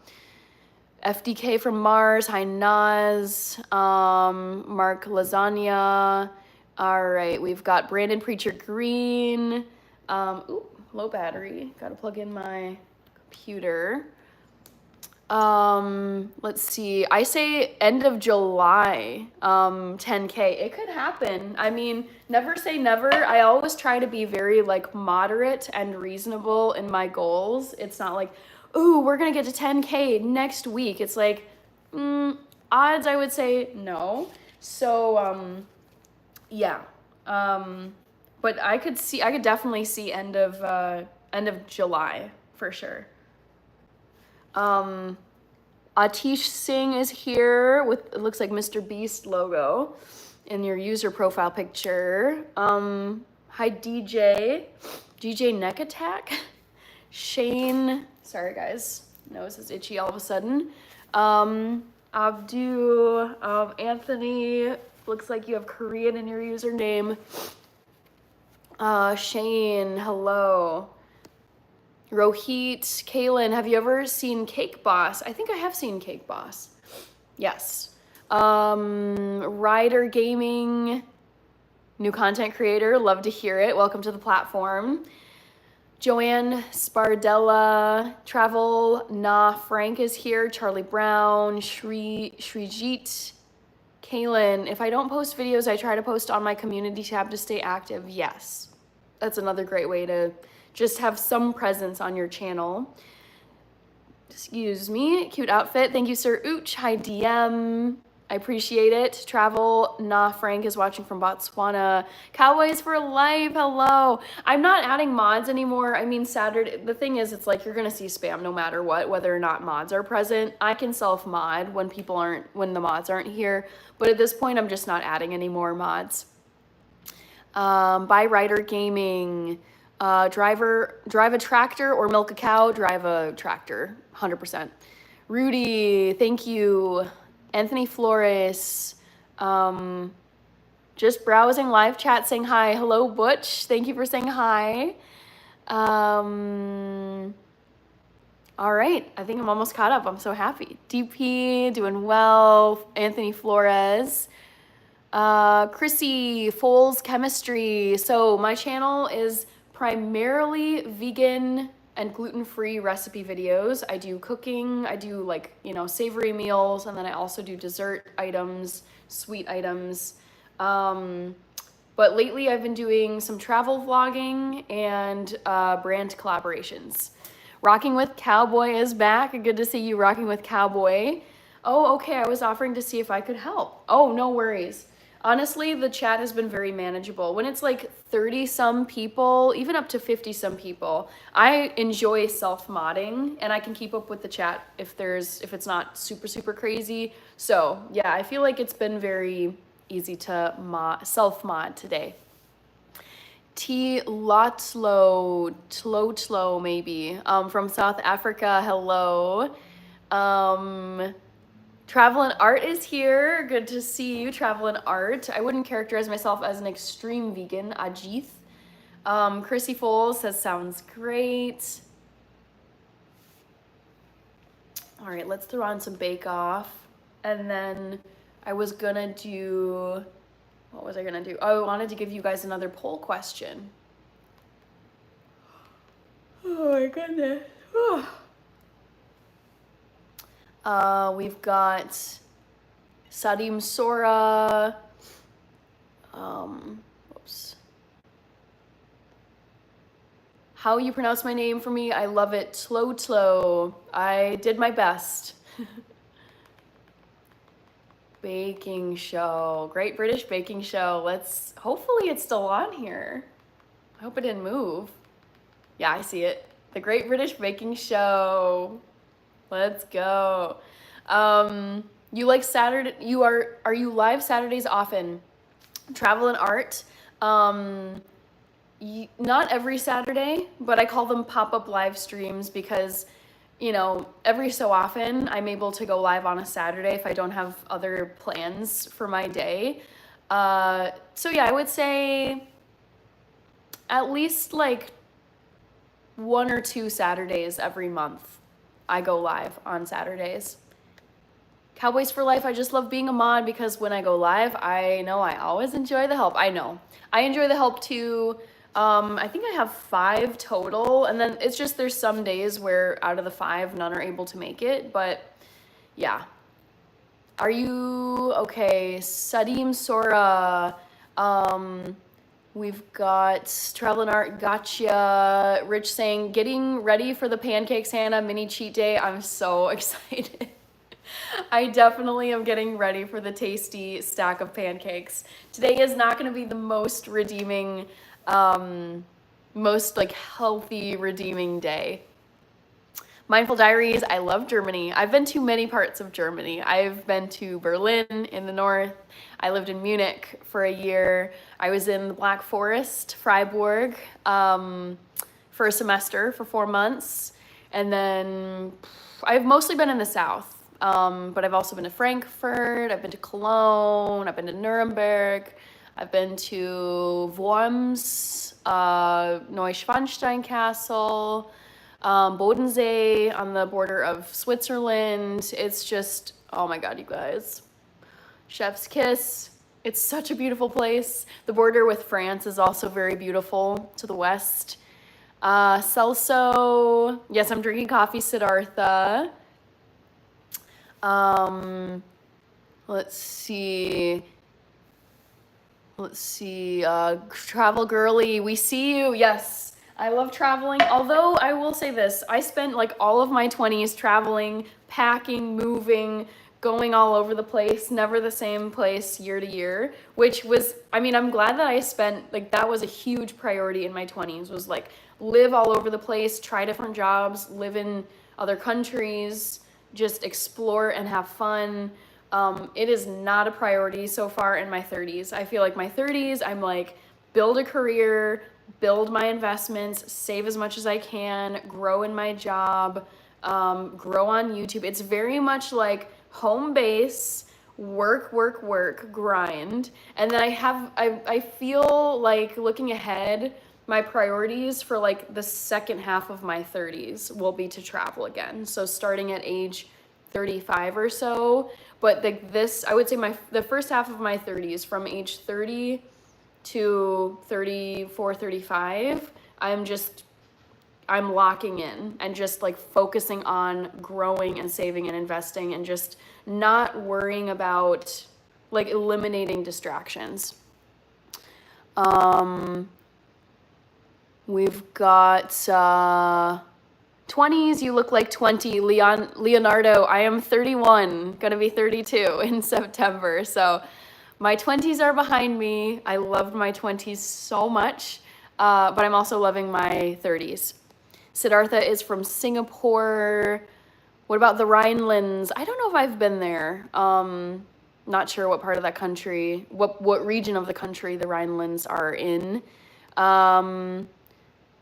FDK from Mars, hi Naz, Mark Lasagna. All right, we've got Brandon Preacher Green. Ooh, low battery, gotta plug in my computer. Let's see, I say end of July, 10K. It could happen. I mean, never say never. I always try to be very like moderate and reasonable in my goals. It's not like, ooh, we're gonna get to 10K next week. It's like, odds I would say no. So, yeah. But I could definitely see end of July for sure. Atish Singh is here with, it looks like Mr. Beast logo in your user profile picture. Hi DJ Neck Attack. Shane, sorry guys, nose is itchy all of a sudden. Abdu, Anthony, looks like you have Korean in your username. Shane, hello. Rohit, Kaylin, have you ever seen Cake Boss? I think I have seen Cake Boss. Yes. Ryder Gaming, new content creator, love to hear it. Welcome to the platform. Joanne Spardella, Travel, Frank is here. Charlie Brown, Shrijit, Kaylin. If I don't post videos, I try to post on my community tab to stay active. Yes, that's another great way to just have some presence on your channel. Excuse me, cute outfit. Thank you, Sir Ooch. Hi, DM. I appreciate it. Travel, Frank is watching from Botswana. Cowboys for life, hello. I'm not adding mods anymore. I mean, Saturday, the thing is, it's like you're gonna see spam no matter what, whether or not mods are present. I can self-mod when when the mods aren't here, but at this point, I'm just not adding any more mods. Buy Rider Gaming. Drive a tractor or milk a cow, drive a tractor, 100%. Rudy, thank you. Anthony Flores, just browsing live chat saying hi. Hello, Butch, thank you for saying hi. All right, I think I'm almost caught up. I'm so happy. DP, doing well. Anthony Flores. Chrissy, Foles Chemistry. So my channel is primarily vegan and gluten-free recipe videos. I do cooking, I do like, savory meals, and then I also do dessert items, sweet items. But lately I've been doing some travel vlogging and brand collaborations. Rocking with Cowboy is back. Good to see you, Rocking with Cowboy. Oh, okay, I was offering to see if I could help. Oh, no worries. Honestly, the chat has been very manageable. When it's like 30 some people, even up to 50 some people, I enjoy self-modding and I can keep up with the chat if it's not super crazy. So yeah, I feel like it's been very easy to self-mod today. T Tlotlo maybe, from South Africa, hello. Travel and Art is here. Good to see you, Travel and Art. I wouldn't characterize myself as an extreme vegan, Ajith. Chrissy Foles says, sounds great. All right, let's throw on some Bake Off. And then I was gonna do, what was I gonna do? Oh, I wanted to give you guys another poll question. Oh my goodness. We've got Sadim Sora. Whoops. How you pronounce my name for me, I love it. Tlo. I did my best. Baking show. Great British Baking Show. Hopefully it's still on here. I hope it didn't move. Yeah, I see it. The Great British Baking Show. Let's go. You like Saturday? Are you live Saturdays often? Travel and art. Not every Saturday, but I call them pop-up live streams because, every so often I'm able to go live on a Saturday if I don't have other plans for my day. So yeah, I would say at least like 1 or 2 Saturdays every month I go live on Saturdays. Cowboys for Life, I just love being a mod because when I go live, I know I always enjoy the help. I know. I enjoy the help too. I think I have 5 total, and then it's just there's some days where out of the 5, none are able to make it, but yeah. Are you okay? Sadim Sora. We've got Travel and Art, gotcha. Rich saying, getting ready for the Pancakes Hannah mini cheat day. I'm so excited. I definitely am getting ready for the tasty stack of pancakes. Today is not going to be the most redeeming, most like healthy redeeming day. Mindful Diaries, I love Germany. I've been to many parts of Germany. I've been to Berlin in the north. I lived in Munich for a year. I was in the Black Forest, Freiburg, for a semester for 4 months. And then I've mostly been in the south. But I've also been to Frankfurt, I've been to Cologne, I've been to Nuremberg, I've been to Worms, Neuschwanstein Castle, Bodensee on the border of Switzerland. It's just, oh my God, you guys. Chef's Kiss. It's such a beautiful place. The border with France is also very beautiful to the west. Celso. Yes, I'm drinking coffee, Siddhartha. Let's see, Travel Girly, we see you. Yes, I love traveling. Although I will say this, I spent like all of my 20s traveling, packing, moving, going all over the place, never the same place year to year, which was, I'm glad that I spent, like, that was a huge priority in my 20s, was like live all over the place, try different jobs, live in other countries, just explore and have fun. It is not a priority so far in my 30s. I feel like my 30s, I'm like, build a career, build my investments, save as much as I can, grow in my job, grow on YouTube. It's very much like home base, work, grind. And then I feel like looking ahead, my priorities for like the second half of my 30s will be to travel again. So starting at age 35 or so, but I would say the first half of my 30s, from age 30 to 34, 35, I'm locking in and just like focusing on growing and saving and investing and just not worrying about like eliminating distractions. We've got 20s, you look like 20. Leonardo, I am 31, gonna be 32 in September. So my 20s are behind me. I loved my 20s so much, but I'm also loving my 30s. Siddhartha is from Singapore. What about the Rhinelands? I don't know if I've been there. Not sure what part of that country, what region of the country the Rhinelands are in.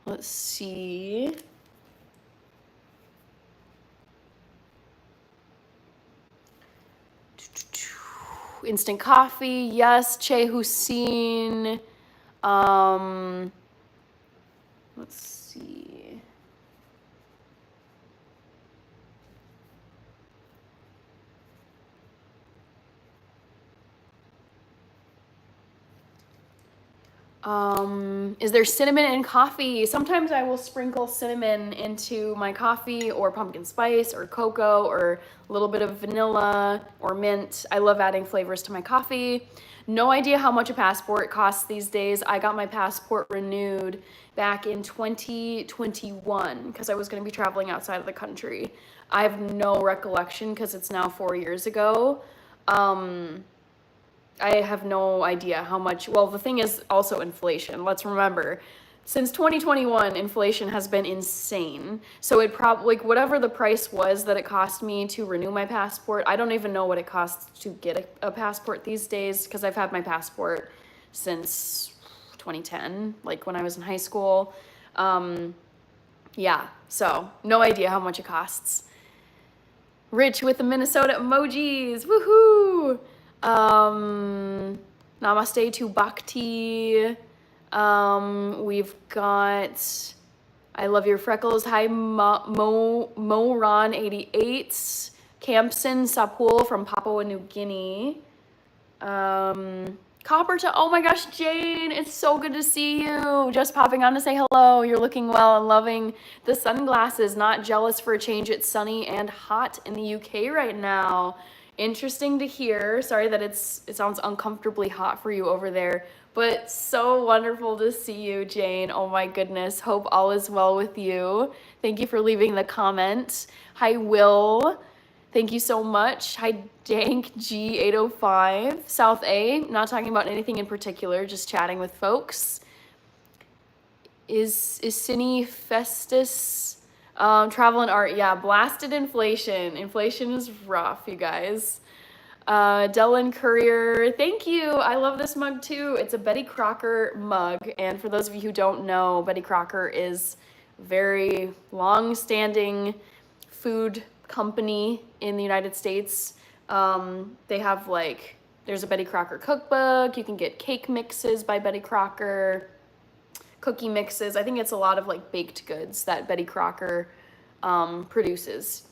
Let's see. Instant coffee, yes. Che Hussein. Let's see. Is there cinnamon in coffee? Sometimes I will sprinkle cinnamon into my coffee, or pumpkin spice or cocoa, or a little bit of vanilla or mint. I love adding flavors to my coffee. No idea how much a passport costs these days. I got my passport renewed back in 2021 because I was going to be traveling outside of the country. I have no recollection because it's now 4 years ago. I have no idea how much. Well, the thing is also inflation. Let's remember, since 2021, inflation has been insane. So it probably, like, whatever the price was that it cost me to renew my passport, I don't even know what it costs to get a passport these days, because I've had my passport since 2010, like when I was in high school. Yeah, so no idea how much it costs. Rich with the Minnesota emojis, woohoo! Namaste to Bhakti. We've got I love your freckles. Hi, Moron88. Campson Sapul from Papua New Guinea. Copperton, oh my gosh, Jane, it's so good to see you. Just popping on to say hello. You're looking well and loving the sunglasses. Not jealous for a change. It's sunny and hot in the UK right now. Interesting to hear. Sorry that it sounds uncomfortably hot for you over there, but so wonderful to see you, Jane. Oh my goodness. Hope all is well with you. Thank you for leaving the comment. Hi, Will. Thank you so much. Hi, Dank G805. South A, not talking about anything in particular, just chatting with folks. Is Cine Festus travel and art? Yeah, blasted inflation. Inflation is rough, you guys. Dylan Courier, thank you. I love this mug too. It's a Betty Crocker mug. And for those of you who don't know, Betty Crocker is a very long-standing food company in the United States. They have there's a Betty Crocker cookbook. You can get cake mixes by Betty Crocker, cookie mixes. I think it's a lot of baked goods that Betty Crocker produces.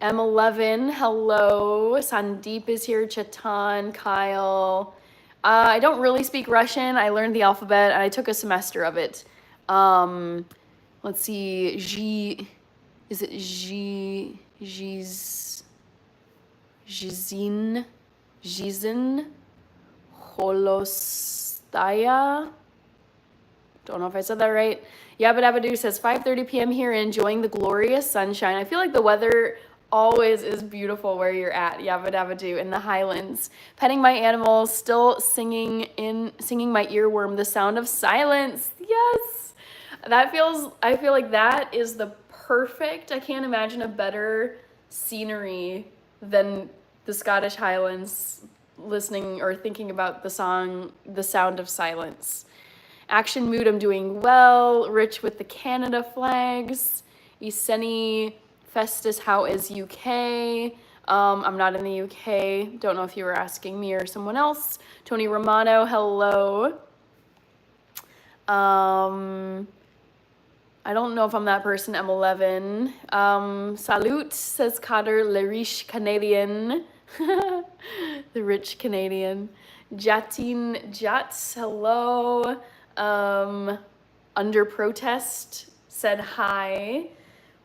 M11, hello. Sandeep is here. Chetan, Kyle. I don't really speak Russian. I learned the alphabet and I took a semester of it. Let's see. Is it Jizin, Holostaya. Don't know if I said that right. Yabba Dabba Doo says 5:30 p.m. here, enjoying the glorious sunshine. I feel like the weather always is beautiful where you're at. Yabba Dabba Doo in the Highlands. Petting my animals, still singing my earworm, The Sound of Silence. Yes. I feel like that is the perfect, I can't imagine a better scenery than the Scottish Highlands, listening or thinking about the song The Sound of Silence. Action Mood, I'm doing well. Rich with the Canada flags. Iseni Festus, how is UK? I'm not in the UK. Don't know if you were asking me or someone else. Tony Romano, hello. I don't know if I'm that person, M11. Salut, says Kader, le riche Canadian. The rich Canadian. Jatin Jats, hello. Under Protest said hi.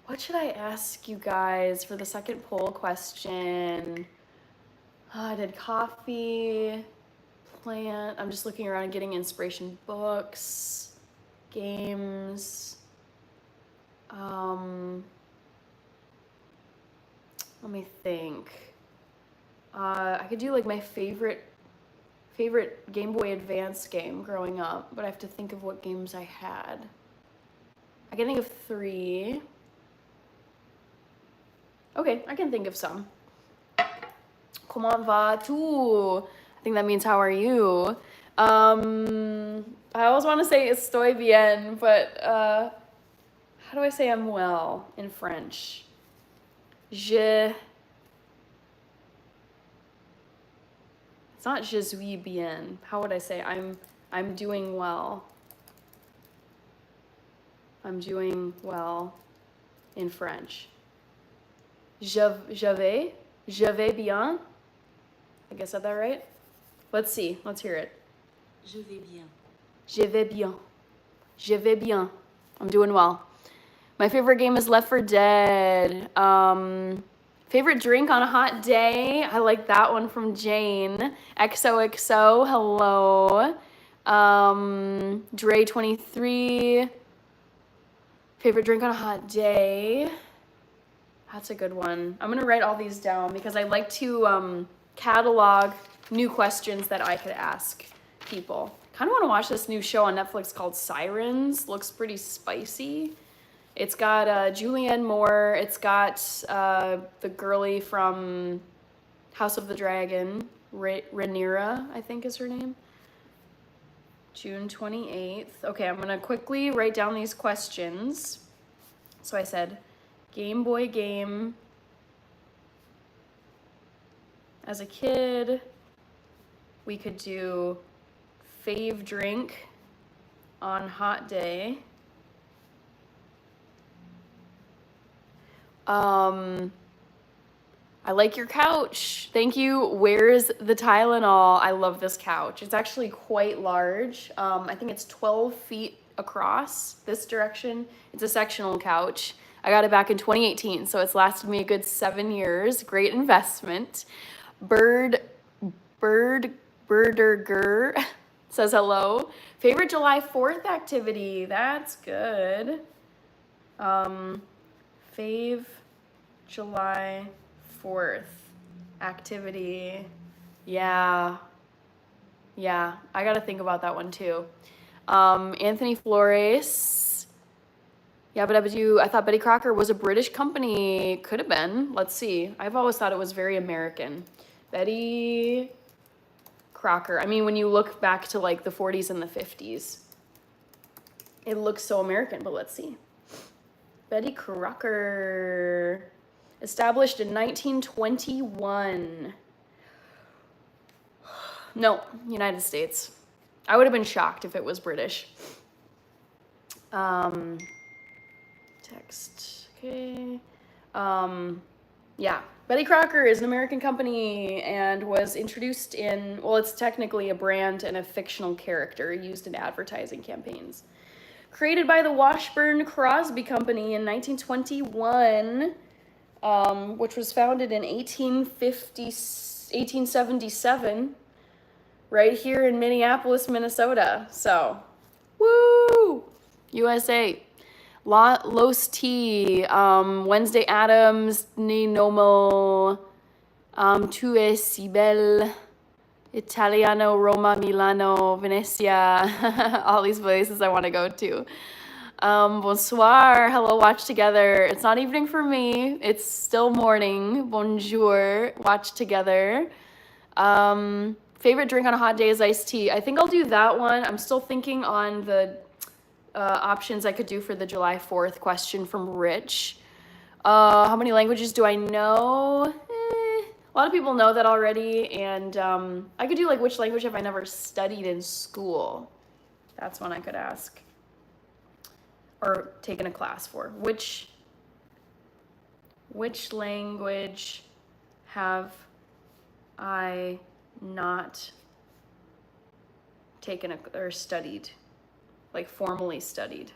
What should I ask you guys for the second poll question? I did coffee, plant. I'm just looking around and getting inspiration, books, games. Let me think. I could do my favorite Game Boy Advance game growing up, but I have to think of what games I had. I can think of 3. Okay, I can think of some. Comment vas-tu? I think that means how are you? I always want to say estoy bien, but how do I say I'm well in French? It's not je suis bien. How would I say I'm doing well? I'm doing well in French. Je vais bien. I guess I said that right. Let's see. Let's hear it. Je vais bien. Je vais bien. Je vais bien. I'm doing well. My favorite game is Left 4 Dead. Favorite drink on a hot day? I like that one from Jane. XOXO, hello. Dre23. Favorite drink on a hot day? That's a good one. I'm gonna write all these down because I like to catalog new questions that I could ask people. Kind of want to watch this new show on Netflix called Sirens. Looks pretty spicy. It's got Julianne Moore. It's got the girly from House of the Dragon, Rhaenyra, I think is her name. June 28th. Okay, I'm gonna quickly write down these questions. So I said, Game Boy game. As a kid, we could do fave drink on hot day. I like your couch. Thank you. Where's the Tylenol? I love this couch. It's actually quite large. I think it's 12 feet across this direction. It's a sectional couch. I got it back in 2018, so it's lasted me a good 7 years. Great investment. Birderger says hello. Favorite July 4th activity? That's good. Fave July 4th activity. Yeah, I gotta think about that one too. Anthony Flores. Yeah, but I thought Betty Crocker was a British company. Could have been. Let's see. I've always thought it was very American. Betty Crocker. I mean, when you look back to like the 40s and the 50s, it looks so American, but let's see. Betty Crocker. Established in 1921. No, United States. I would have been shocked if it was British. Text, okay. Yeah, Betty Crocker is an American company and was introduced in, well, it's technically a brand and a fictional character used in advertising campaigns. Created by the Washburn Crosby Company in 1921. Which was founded in 1877, right here in Minneapolis, Minnesota. So, woo! USA. Los T, Wednesday Adams, Ni Nomo, Tu es si belle, Italiano, Roma, Milano, Venezia, all these places I want to go to. Bonsoir, hello, watch together. It's not evening for me, it's still morning. Bonjour, watch together. Favorite drink on a hot day is iced tea. I think I'll do that one. I'm still thinking on the options I could do for the July 4th question from Rich. How many languages do I know? A lot of people know that already, and I could do like which language have I never studied in school? That's one I could ask. Or taken a class for. Which language have I not taken or studied, like formally studied?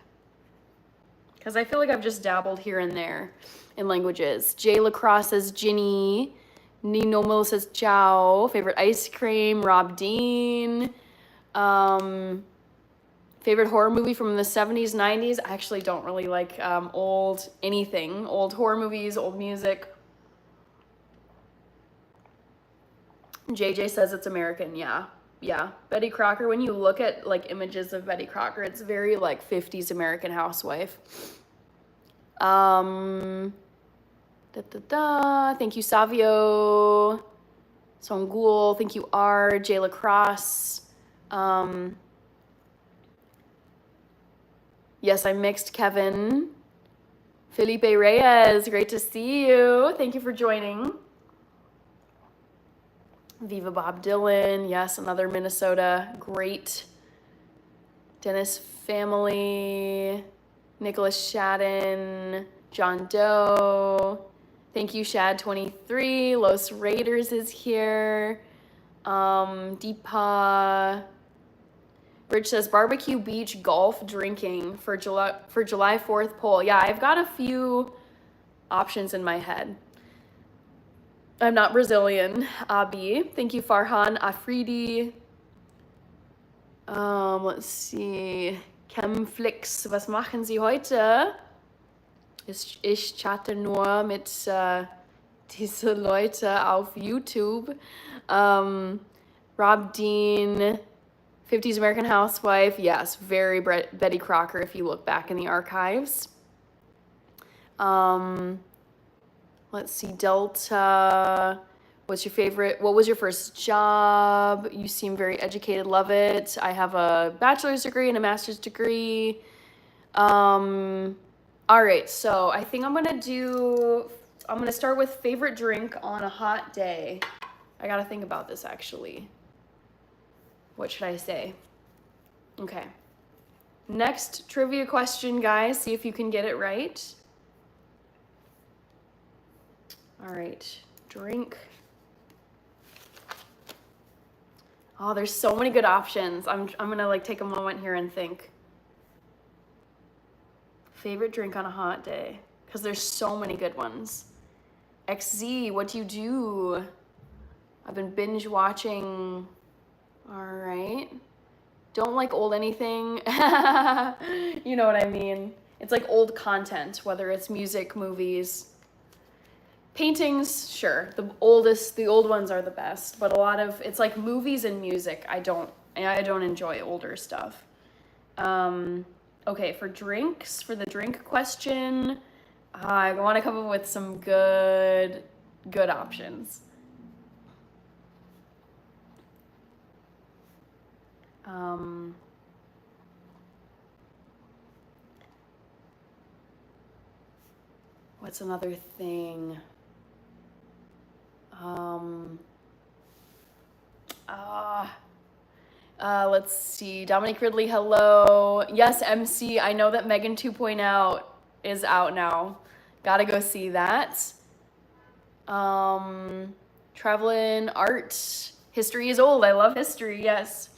Because I feel like I've just dabbled here and there in languages. Jay Lacrosse says Ginny. Nino Mill says ciao. Favorite ice cream, Rob Dean. Favorite horror movie from the 70s, 90s? I actually don't really like old horror movies, old music. JJ says it's American, yeah. Betty Crocker, when you look at like images of Betty Crocker, it's very like 50s American housewife. Thank you, Savio. Songul, thank you, R. J. Lacrosse. Yes, I mixed Kevin. Felipe Reyes, great to see you. Thank you for joining. Viva Bob Dylan, yes, another Minnesota, great. Dennis family. Nicholas Shadden, John Doe. Thank you, Shad23. Los Raiders is here. Deepa. Rich says barbecue, beach, golf, drinking for July 4th poll. Yeah, I've got a few options in my head. I'm not Brazilian. Abi. Thank you, Farhan Afridi. Let's see. Chemflix, was machen Sie heute? Ich chatte nur mit diese Leute auf YouTube. Rob Dean, 50s American Housewife. Yes, very Betty Crocker if you look back in the archives. Let's see, Delta. What's your favorite? What was your first job? You seem very educated. Love it. I have a bachelor's degree and a master's degree. All right, so I think I'm gonna start with favorite drink on a hot day. I gotta think about this actually. What should I say? Okay. Next trivia question, guys. See if you can get it right. All right, drink. Oh, there's so many good options. I'm gonna like take a moment here and think. Favorite drink on a hot day, because there's so many good ones. XZ, what do you do? I've been binge watching. All right. Don't like old anything. You know what I mean? It's like old content, whether it's music, movies. Paintings, sure. The old ones are the best, but a lot of it's like movies and music. I don't enjoy older stuff. Okay, for drinks, for the drink question, I want to come up with some good options. What's another thing? Let's see. Dominic Ridley, hello. Yes, MC. I know that Megan 2.0 is out now. Gotta go see that. Traveling art. History is old. I love history. Yes.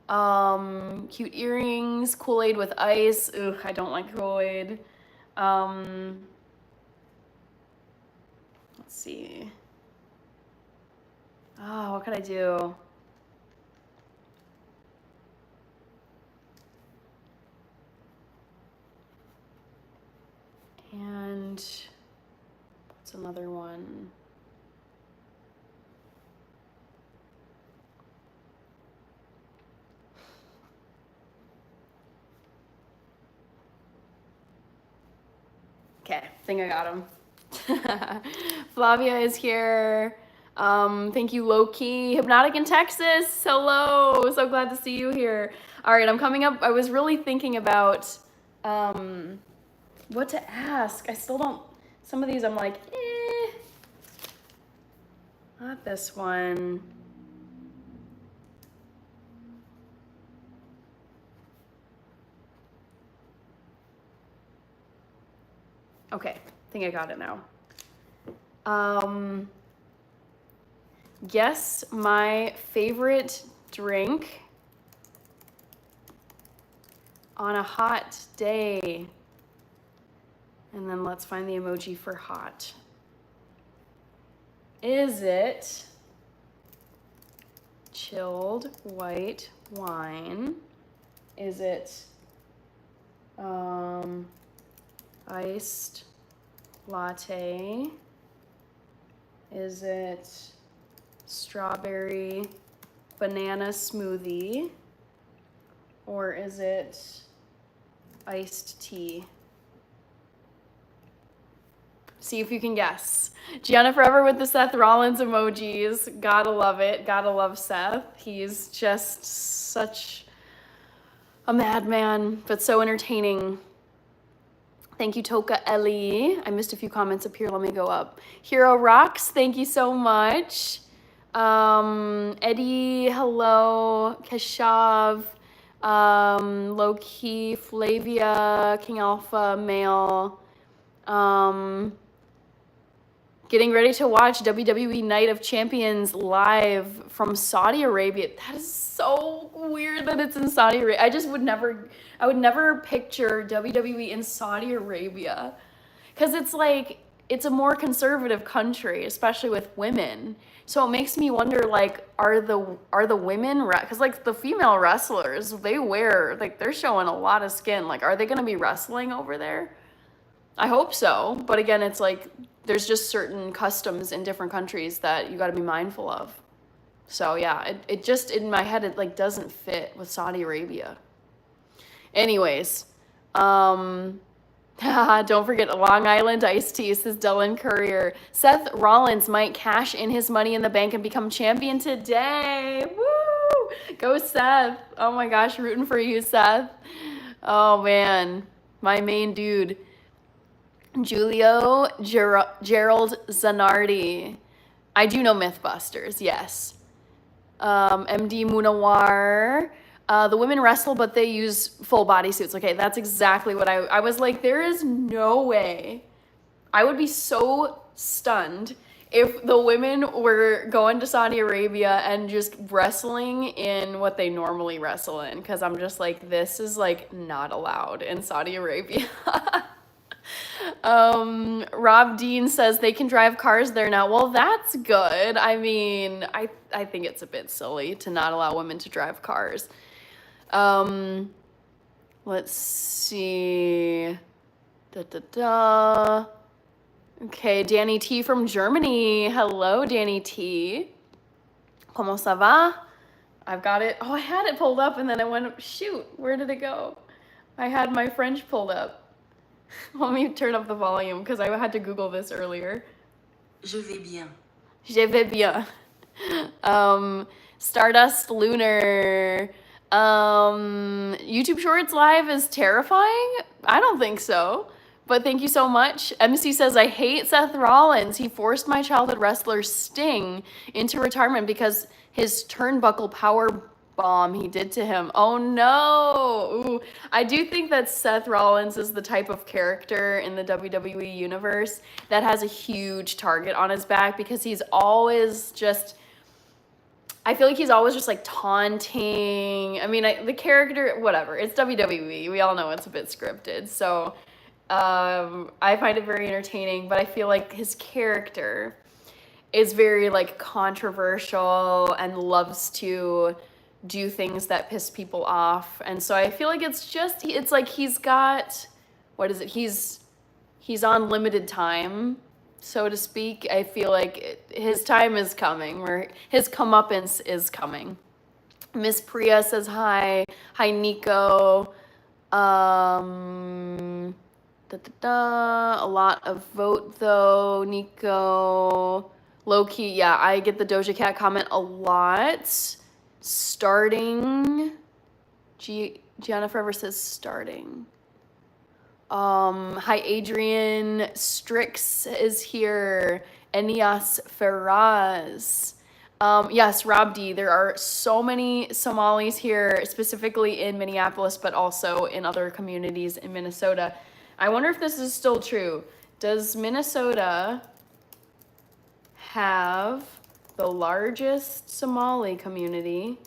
Cute earrings. Kool-Aid with ice. Ugh, I don't like Kool-Aid. Let's see. Oh, what could I do? And what's another one? Okay, I think I got him. Flavia is here. Thank you, Loki. Hypnotic in Texas. Hello. So glad to see you here. All right, I'm coming up. I was really thinking about what to ask. I still don't. Some of these I'm like, not this one. Okay, I think I got it now. Guess my favorite drink on a hot day. And then let's find the emoji for hot. Is it chilled white wine? Is it iced latte? Is it strawberry banana smoothie? Or is it iced tea? See if you can guess. Gianna Forever with the Seth Rollins emojis. Gotta love it. Gotta love Seth. He's just such a madman, but so entertaining. Thank you, Toka Ellie. I missed a few comments up here. Let me go up. Hero Rocks, thank you so much. Eddie, hello. Keshav. Low-key, Flavia, King Alpha, male. Getting ready to watch WWE Night of Champions live from Saudi Arabia. That is so weird that it's in Saudi Arabia. I would never picture WWE in Saudi Arabia. Because it's like, it's a more conservative country, especially with women. So it makes me wonder, like, are the women, because like the female wrestlers, they wear, like, they're showing a lot of skin. Like, are they going to be wrestling over there? I hope so. But again, it's like, there's just certain customs in different countries that you got to be mindful of. So yeah, it just, in my head, it like doesn't fit with Saudi Arabia. Anyways, don't forget Long Island iced tea, says Dylan Courier. Seth Rollins might cash in his money in the bank and become champion today. Woo! Go Seth. Oh my gosh, rooting for you, Seth. Oh man, my main dude. Julio Gerald Zanardi. I do know Mythbusters, yes. MD Munawar. The women wrestle, but they use full bodysuits. Okay, that's exactly what I was like, there is no way. I would be so stunned if the women were going to Saudi Arabia and just wrestling in what they normally wrestle in. Because I'm just like, this is like not allowed in Saudi Arabia. Rob Dean says they can drive cars there now. Well, that's good. I mean, I think it's a bit silly to not allow women to drive cars. Let's see. Okay, Danny T from Germany. Hello, Danny T. ¿Cómo ça va? I've got it. Oh, I had it pulled up and then I went, shoot, where did it go? I had my French pulled up. Let me turn up the volume because I had to Google this earlier. Je vais bien. Je vais bien. Stardust Lunar. YouTube Shorts Live is terrifying? I don't think so. But thank you so much. MC says, I hate Seth Rollins. He forced my childhood wrestler Sting into retirement because his turnbuckle power bomb he did to him. Oh no. Ooh. I do think that Seth Rollins is the type of character in the WWE universe that has a huge target on his back because he's always just, I feel like he's always just like taunting. I mean, the character, whatever, it's WWE. We all know it's a bit scripted. So I find it very entertaining, but I feel like his character is very like controversial and loves to do things that piss people off. And so I feel like it's like he's got, what is it? He's on limited time, so to speak. I feel like his time is coming, where his comeuppance is coming. Miss Priya says hi. Hi, Nico. A lot of vote though, Nico. Low-key, yeah, I get the Doja Cat comment a lot. Starting. Gianna Forever says starting. Hi, Adrian. Strix is here. Enias Ferraz. Yes, Rob D. There are so many Somalis here, specifically in Minneapolis, but also in other communities in Minnesota. I wonder if this is still true. Does Minnesota have the largest Somali community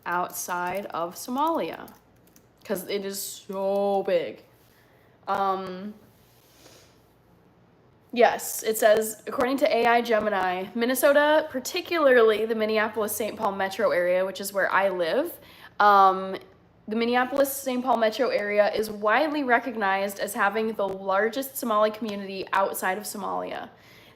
outside of Somalia? Because it is so big. Yes, it says, according to AI Gemini, Minnesota, particularly the Minneapolis-St. Paul metro area, which is where I live, the Minneapolis-St. Paul metro area is widely recognized as having the largest Somali community outside of Somalia.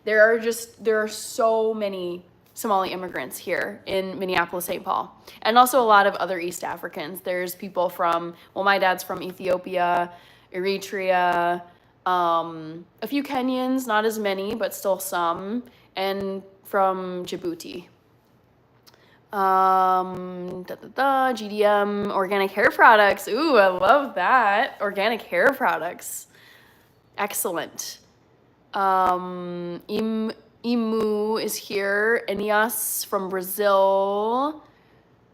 There are so many Somali immigrants here in Minneapolis-St. Paul, and also a lot of other East Africans. There's people from, well, my dad's from Ethiopia, Eritrea, a few Kenyans, not as many, but still some, and from Djibouti. GDM, organic hair products. Ooh, I love that. Organic hair products. Excellent. Imu is here. Enias from Brazil.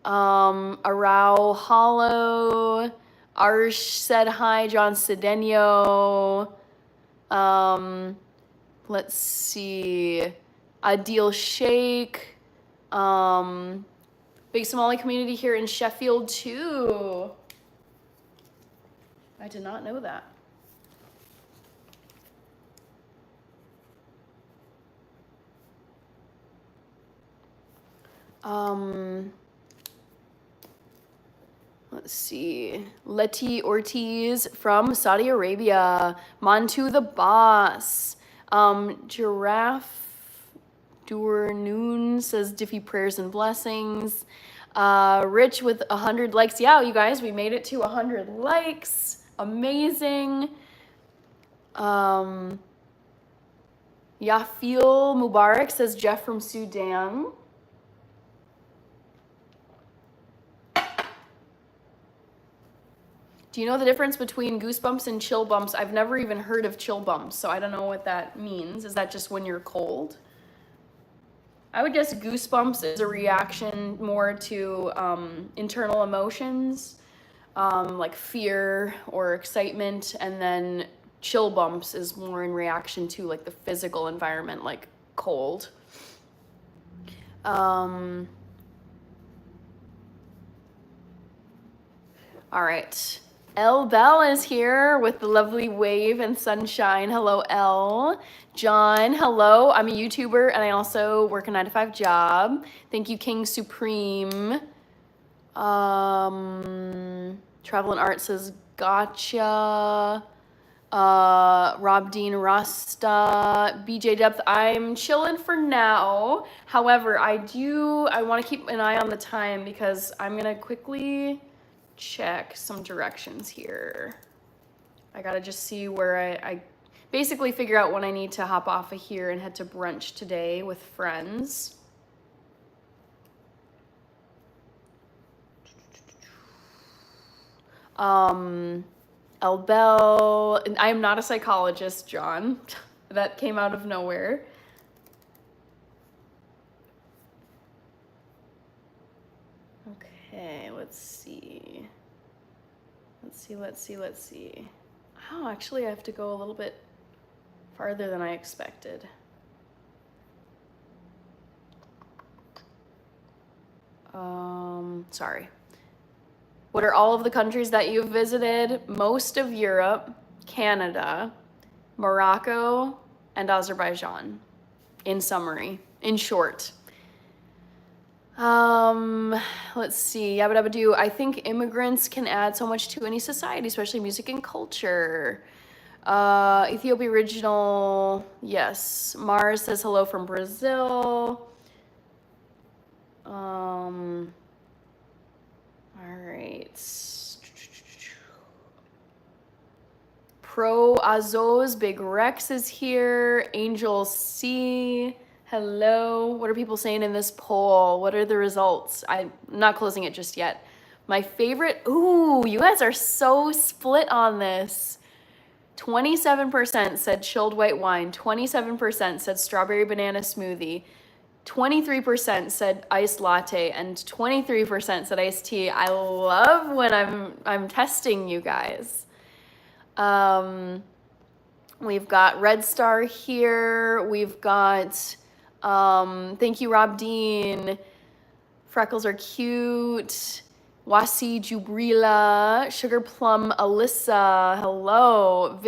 Arau Hollow. Arsh said hi. John Cedeno. Let's see. Adil Sheikh. Big Somali community here in Sheffield too. I did not know that. Let's see. Letty Ortiz from Saudi Arabia. Montu the Boss. Giraffe Durnoon says Diffie prayers and blessings. Rich with 100 likes. Yeah, you guys, we made it to 100 likes. Amazing. Yafil Mubarak says Jeff from Sudan. Do you know the difference between goosebumps and chill bumps? I've never even heard of chill bumps, so I don't know what that means. Is that just when you're cold? I would guess goosebumps is a reaction more to internal emotions, like fear or excitement, and then chill bumps is more in reaction to like the physical environment, like cold. All right. Elle Bell is here with the lovely wave and sunshine. Hello, Elle. John, hello. I'm a YouTuber and I also work a 9-to-5 job. Thank you, King Supreme. Travel and Art says gotcha. Rob Dean Rasta. BJ Depth, I'm chilling for now. However, I want to keep an eye on the time because I'm going to quickly check some directions here. I gotta just see where I basically figure out when I need to hop off of here and head to brunch today with friends. Elbel, I am not a psychologist, John. That came out of nowhere. Okay, let's see. Let's see. Oh, actually I have to go a little bit farther than I expected. Sorry. What are all of the countries that you've visited? Most of Europe, Canada, Morocco, and Azerbaijan. In summary, in short. Let's see. Yabba dabba doo. I think immigrants can add so much to any society, especially music and culture. Ethiopia original. Yes. Mars says hello from Brazil. All right. Pro Azos, Big Rex is here. Angel C. Hello. What are people saying in this poll? What are the results? I'm not closing it just yet. My favorite, ooh, you guys are so split on this. 27% said chilled white wine. 27% said strawberry banana smoothie. 23% said iced latte and 23% said iced tea. I love when I'm testing you guys. We've got Red Star here. We've got thank you, Rob Dean. Freckles are cute. Wasi Jubrila. Sugar Plum Alyssa. Hello.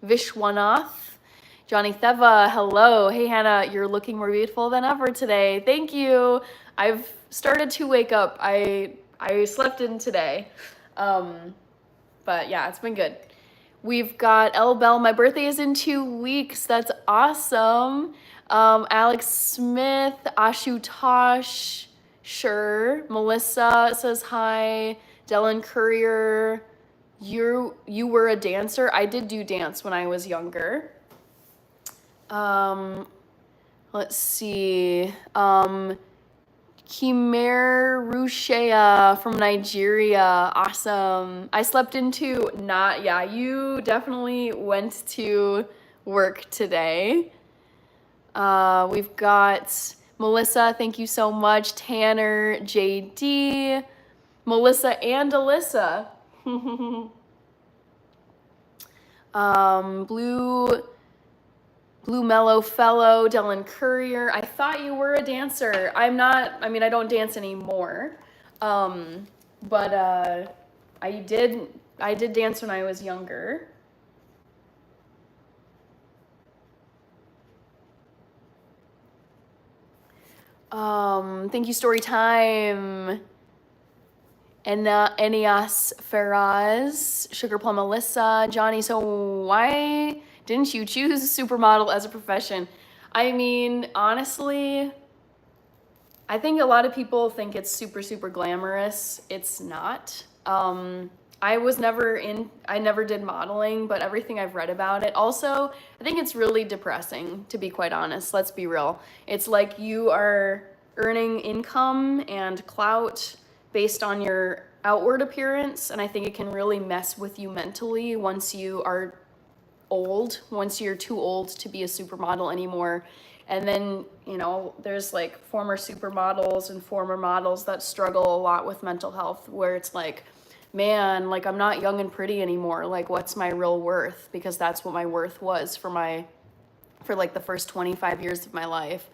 Vishwanath. Johnny Theva. Hello. Hey, Hannah. You're looking more beautiful than ever today. Thank you. I've started to wake up. I slept in today. But yeah, it's been good. We've got Elle Bell. My birthday is in 2 weeks. That's awesome. Alex Smith, Ashutosh, sure. Melissa says hi. Dylan Courier, you were a dancer. I did do dance when I was younger. Let's see. Kimer Rushea from Nigeria. Awesome. I slept into yeah, you definitely went to work today. We've got Melissa, thank you so much. Tanner, JD, Melissa and Alyssa. Blue Mellow Fellow, Dylan Courier. I thought you were a dancer. I'm not, I mean, I don't dance anymore. But I did dance when I was younger. Thank you, Storytime. And Enias Faraz, Sugar Plum Alyssa, Johnny. So why didn't you choose supermodel as a profession? I mean, honestly, I think a lot of people think it's super, super glamorous. It's not. I never did modeling, but everything I've read about it. Also, I think it's really depressing, to be quite honest. Let's be real. It's like you are earning income and clout based on your outward appearance, and I think it can really mess with you mentally once you are old, once you're too old to be a supermodel anymore. And then, you know, there's like former supermodels and former models that struggle a lot with mental health, where it's like, man, like I'm not young and pretty anymore. Like, what's my real worth? Because that's what my worth was for like the first 25 years of my life.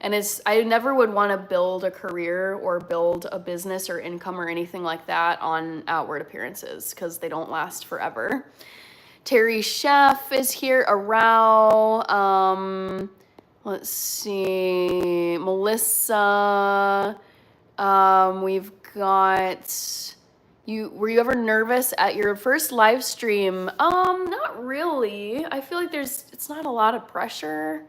And I never would want to build a career or build a business or income or anything like that on outward appearances, because they don't last forever. Terry Chef is here. Arau. Let's see. Melissa. We've got you. Were you ever nervous at your first live stream? Not really. I feel like it's not a lot of pressure.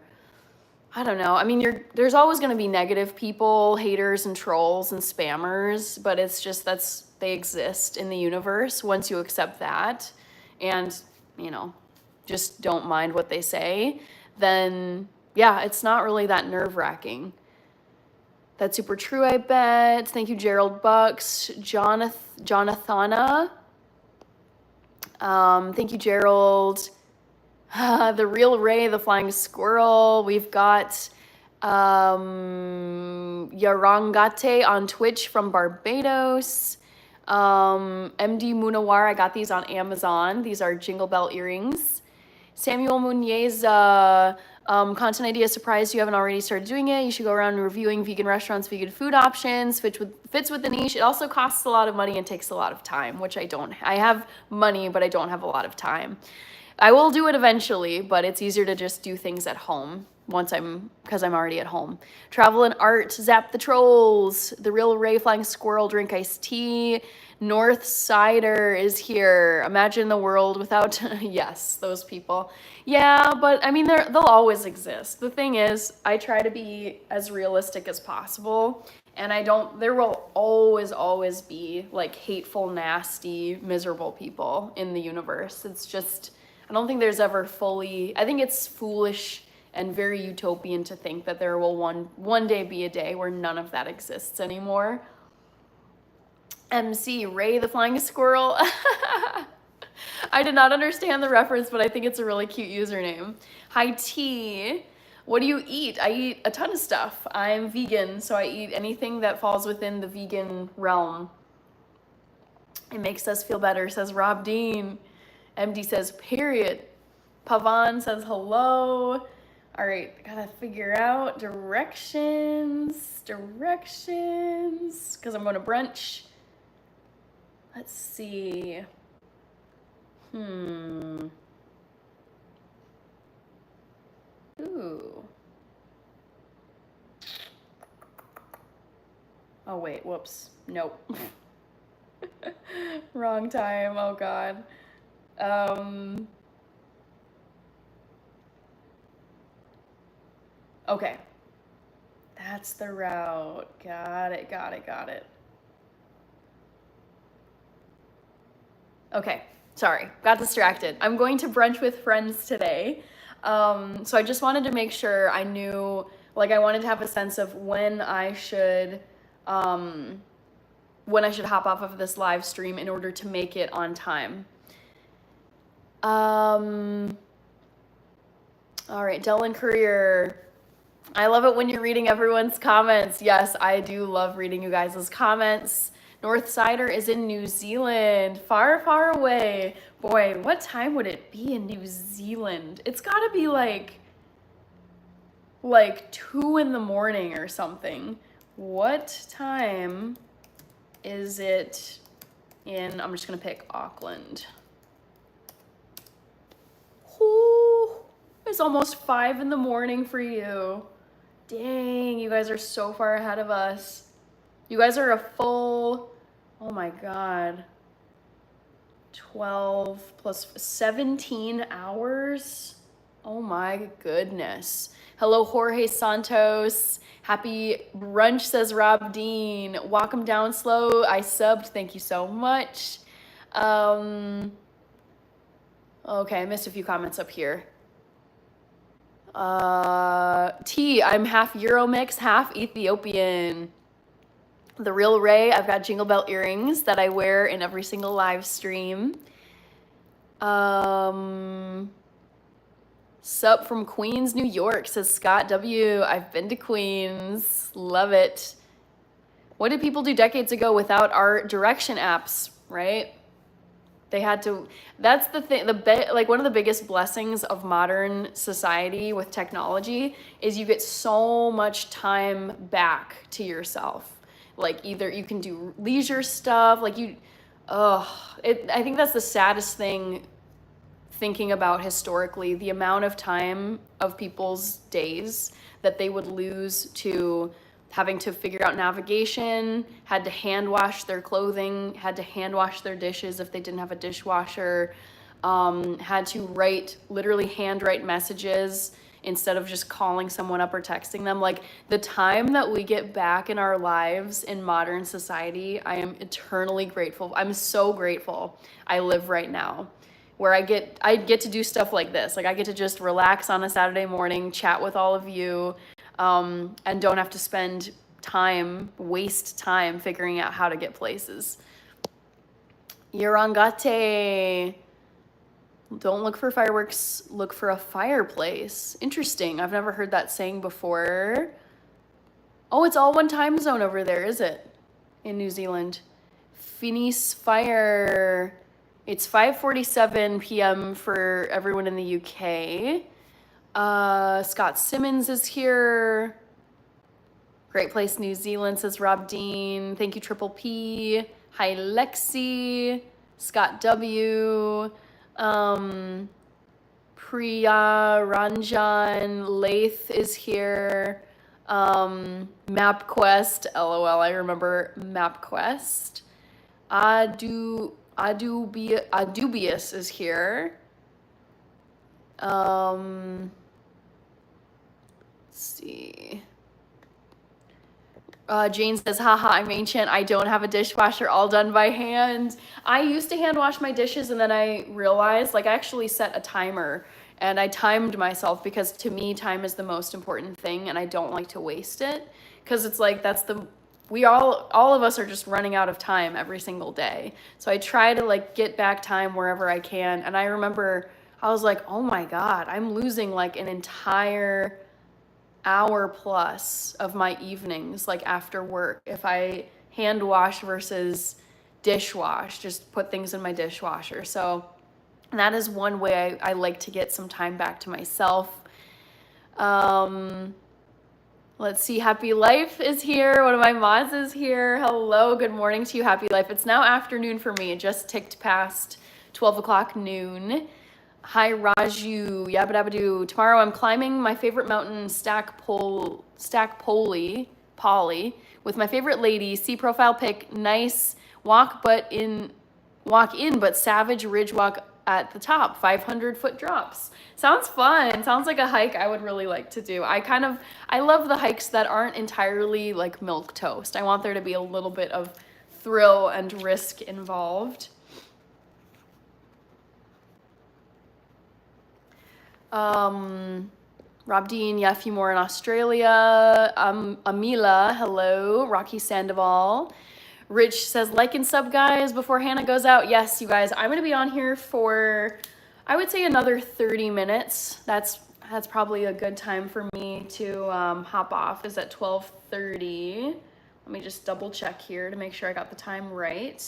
I don't know. I mean, there's always going to be negative people, haters and trolls and spammers, but it's just they exist in the universe once you accept that and, you know, just don't mind what they say, then yeah, it's not really that nerve-wracking. That's super true, I bet. Thank you, Gerald Bucks. Jonathana. Thank you, Gerald. The Real Ray, the Flying Squirrel. We've got Yarangate on Twitch from Barbados. MD Munawar, I got these on Amazon. These are Jingle Bell earrings. Samuel Munez, content idea, surprised you haven't already started doing it. You should go around reviewing vegan restaurants, vegan food options, fits with the niche. It also costs a lot of money and takes a lot of time, which I don't. I have money, but I don't have a lot of time. I will do it eventually, but it's easier to just do things at home because I'm already at home. Travel and art, Zap the Trolls, The Real Ray, Flying Squirrel, Drink Iced Tea, North Sider is here. Imagine the world without, yes, those people. Yeah, but I mean, they'll always exist. The thing is, I try to be as realistic as possible, and there will always be like hateful, nasty, miserable people in the universe. It's just, I don't think there's ever I think it's foolish and very utopian to think that there will one day be a day where none of that exists anymore. MC Ray the Flying Squirrel. I did not understand the reference, but I think it's a really cute username. Hi T. What do you eat? I eat a ton of stuff. I'm vegan, so I eat anything that falls within the vegan realm. It makes us feel better, says Rob Dean. MD says, period. Pavan says, hello. All right, gotta figure out directions, because I'm going to brunch. Let's see. Ooh. Oh, wait, whoops. Nope. Wrong time, oh God. Okay. That's the route. Got it. Okay, sorry, got distracted. I'm going to brunch with friends today. So I just wanted to make sure I knew, like I wanted to have a sense of when I should hop off of this live stream in order to make it on time. All right, Dylan Courier. I love it when you're reading everyone's comments. Yes, I do love reading you guys' comments. Northsider is in New Zealand, far, far away. Boy, what time would it be in New Zealand? It's gotta be like 2 in the morning or something. What time is it in, I'm just gonna pick Auckland. Ooh, it's almost 5 in the morning for you. Dang, you guys are so far ahead of us. You guys are a full, oh my God, 12 plus 17 hours. Oh my goodness. Hello, Jorge Santos. Happy brunch, says Rob Dean. Walk 'em down slow. I subbed. Thank you so much. Okay, I missed a few comments up here. T, I'm half Euromix, half Ethiopian. The Real Ray, I've got Jingle Bell earrings that I wear in every single live stream. Sup from Queens, New York, says Scott W. I've been to Queens. Love it. What did people do decades ago without art direction apps, right? They had to, that's the thing, like one of the biggest blessings of modern society with technology is you get so much time back to yourself. Like either you can do leisure stuff, like I think that's the saddest thing thinking about historically, the amount of time of people's days that they would lose to having to figure out navigation, had to hand wash their clothing, had to hand wash their dishes if they didn't have a dishwasher, had to literally handwrite messages instead of just calling someone up or texting them. Like the time that we get back in our lives in modern society, I am eternally grateful. I'm so grateful I live right now, where I get to do stuff like this. Like I get to just relax on a Saturday morning, chat with all of you, and don't have to waste time figuring out how to get places. Yorangate. Don't look for fireworks, look for a fireplace. Interesting. I've never heard that saying before. Oh, it's all one time zone over there, is it? In New Zealand. Finis Fire. It's 5:47 p.m. for everyone in the UK. Scott Simmons is here. Great place, New Zealand, says Rob Dean. Thank you, Triple P. Hi, Lexi. Scott W. Priya Ranjan. Lath is here. MapQuest. LOL, I remember MapQuest. Adubius is here. Let's see. Jane says, haha, I'm ancient. I don't have a dishwasher, all done by hand. I used to hand wash my dishes and then I realized, like I actually set a timer and I timed myself because to me, time is the most important thing and I don't like to waste it. Cause it's like, all of us are just running out of time every single day. So I try to like get back time wherever I can. And I remember I was like, oh my God, I'm losing like an entire hour plus of my evenings, like after work, if I hand wash versus dishwash, just put things in my dishwasher. So that is one way I like to get some time back to myself. Let's see, Happy Life is here. One of my mods is here. Hello, good morning to you, Happy Life. It's now afternoon for me. It just ticked past 12 o'clock noon. Hi, Raju. Yabba dabba doo. Tomorrow I'm climbing my favorite mountain, Stack Polly, with my favorite lady. See profile pic. Nice walk in, but savage ridge walk at the top. 500-foot drops. Sounds fun. Sounds like a hike I would really like to do. I love the hikes that aren't entirely like milk toast. I want there to be a little bit of thrill and risk involved. Rob Dean, yeah, a few more in Australia. Amila, hello. Rocky Sandoval. Rich says, like and sub, guys, before Hannah goes out. Yes, you guys, I'm going to be on here for, I would say, another 30 minutes. That's that's probably a good time for me to hop off, is at 12:30. Let me just double check here to make sure I got the time right.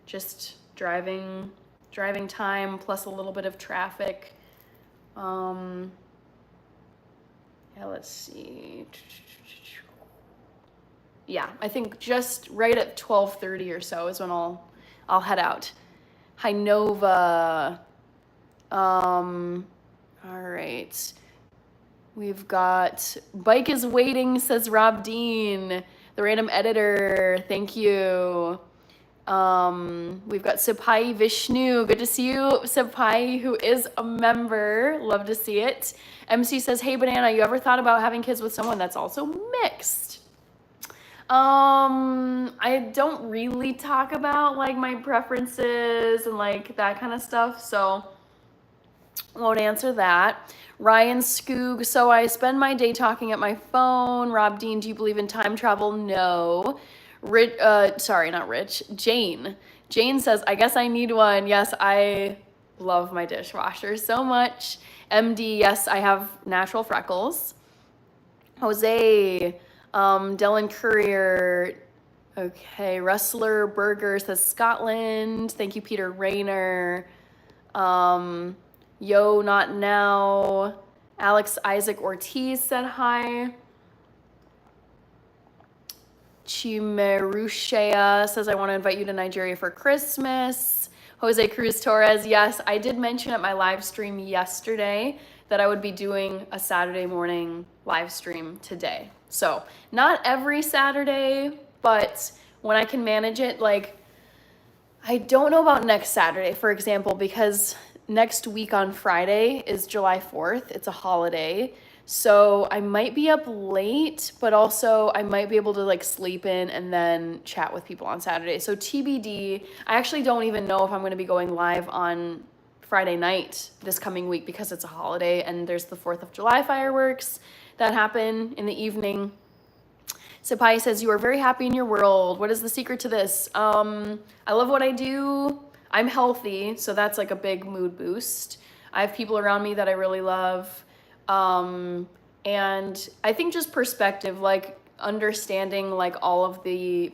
Just driving time plus a little bit of traffic. Yeah, let's see. Yeah, I think just right at 12:30 or so is when I'll head out. Hi Nova. All right. We've got Bike is Waiting, says Rob Dean, the random editor. Thank you. We've got Sipai Vishnu. Good to see you, Sipai, who is a member. Love to see it. MC says, hey, Banana, you ever thought about having kids with someone that's also mixed? I don't really talk about like my preferences and like that kind of stuff, so won't answer that. Ryan Skoog, so I spend my day talking at my phone. Rob Dean, do you believe in time travel? No. Sorry, not Rich. Jane. Jane says, I guess I need one. Yes, I love my dishwasher so much. MD, yes, I have natural freckles. Jose, Dylan Courier. Okay, Wrestler Burger says Scotland. Thank you, Peter Rayner. Yo, not now. Alex Isaac Ortiz said hi. Chimerushea says, I want to invite you to Nigeria for Christmas. Jose Cruz Torres, yes, I did mention at my live stream yesterday that I would be doing a Saturday morning live stream today. So not every Saturday, but when I can manage it, like, I don't know about next Saturday, for example, because next week on Friday is July 4th. It's a holiday. So I might be up late, but also I might be able to like sleep in and then chat with people on Saturday. So TBD, I actually don't even know if I'm going to be going live on Friday night this coming week because it's a holiday and there's the 4th of July fireworks that happen in the evening. Sipai says, you are very happy in your world. What is the secret to this? I love what I do. I'm healthy, so that's like a big mood boost. I have people around me that I really love. And I think just perspective, like understanding like all of the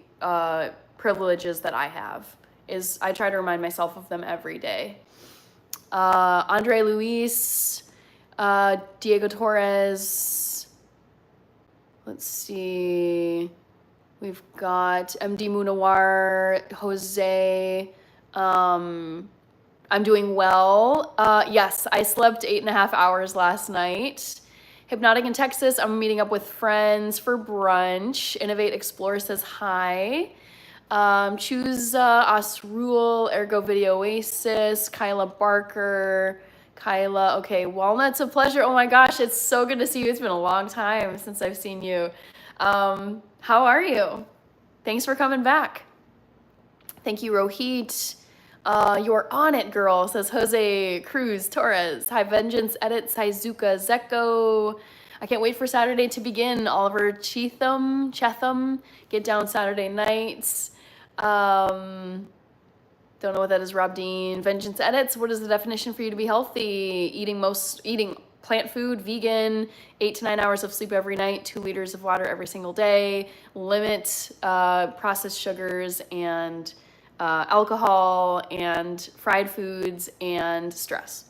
privileges that I have is, I try to remind myself of them every day. Andre Luis, Diego Torres, let's see, we've got MD Munawar, Jose, I'm doing well. Yes, I slept 8.5 hours last night. Hypnotic in Texas, I'm meeting up with friends for brunch. Innovate Explore says hi. Choose Asrul, Ergo Video Oasis, Kyla Barker. Kyla, okay, Walnuts, a pleasure. Oh my gosh, it's so good to see you. It's been a long time since I've seen you. How are you? Thanks for coming back. Thank you, Rohit. You're on it, girl, says Jose Cruz Torres. Hi, Vengeance Edits. Hi, Zuka Zeko. I can't wait for Saturday to begin. Oliver Chetham. Get down Saturday nights. Don't know what that is, Rob Dean. Vengeance Edits. What is the definition for you to be healthy? Eating plant food, vegan, 8 to 9 hours of sleep every night, 2 liters of water every single day. Limit processed sugars and alcohol and fried foods and stress.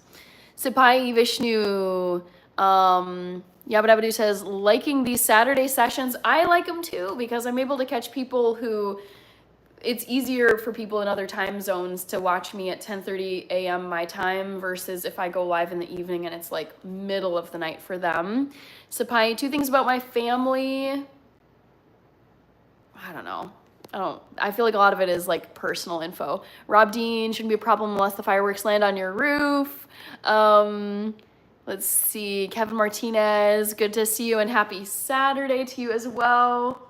Sipai Vishnu, Yabadabadu says, liking these Saturday sessions. I like them too because I'm able to catch people who, it's easier for people in other time zones to watch me at 10:30 a.m. my time versus if I go live in the evening and it's like middle of the night for them. Sipai, 2 things about my family. I don't know. I feel like a lot of it is like personal info. Rob Dean, shouldn't be a problem unless the fireworks land on your roof. Let's see, Kevin Martinez, good to see you and happy Saturday to you as well.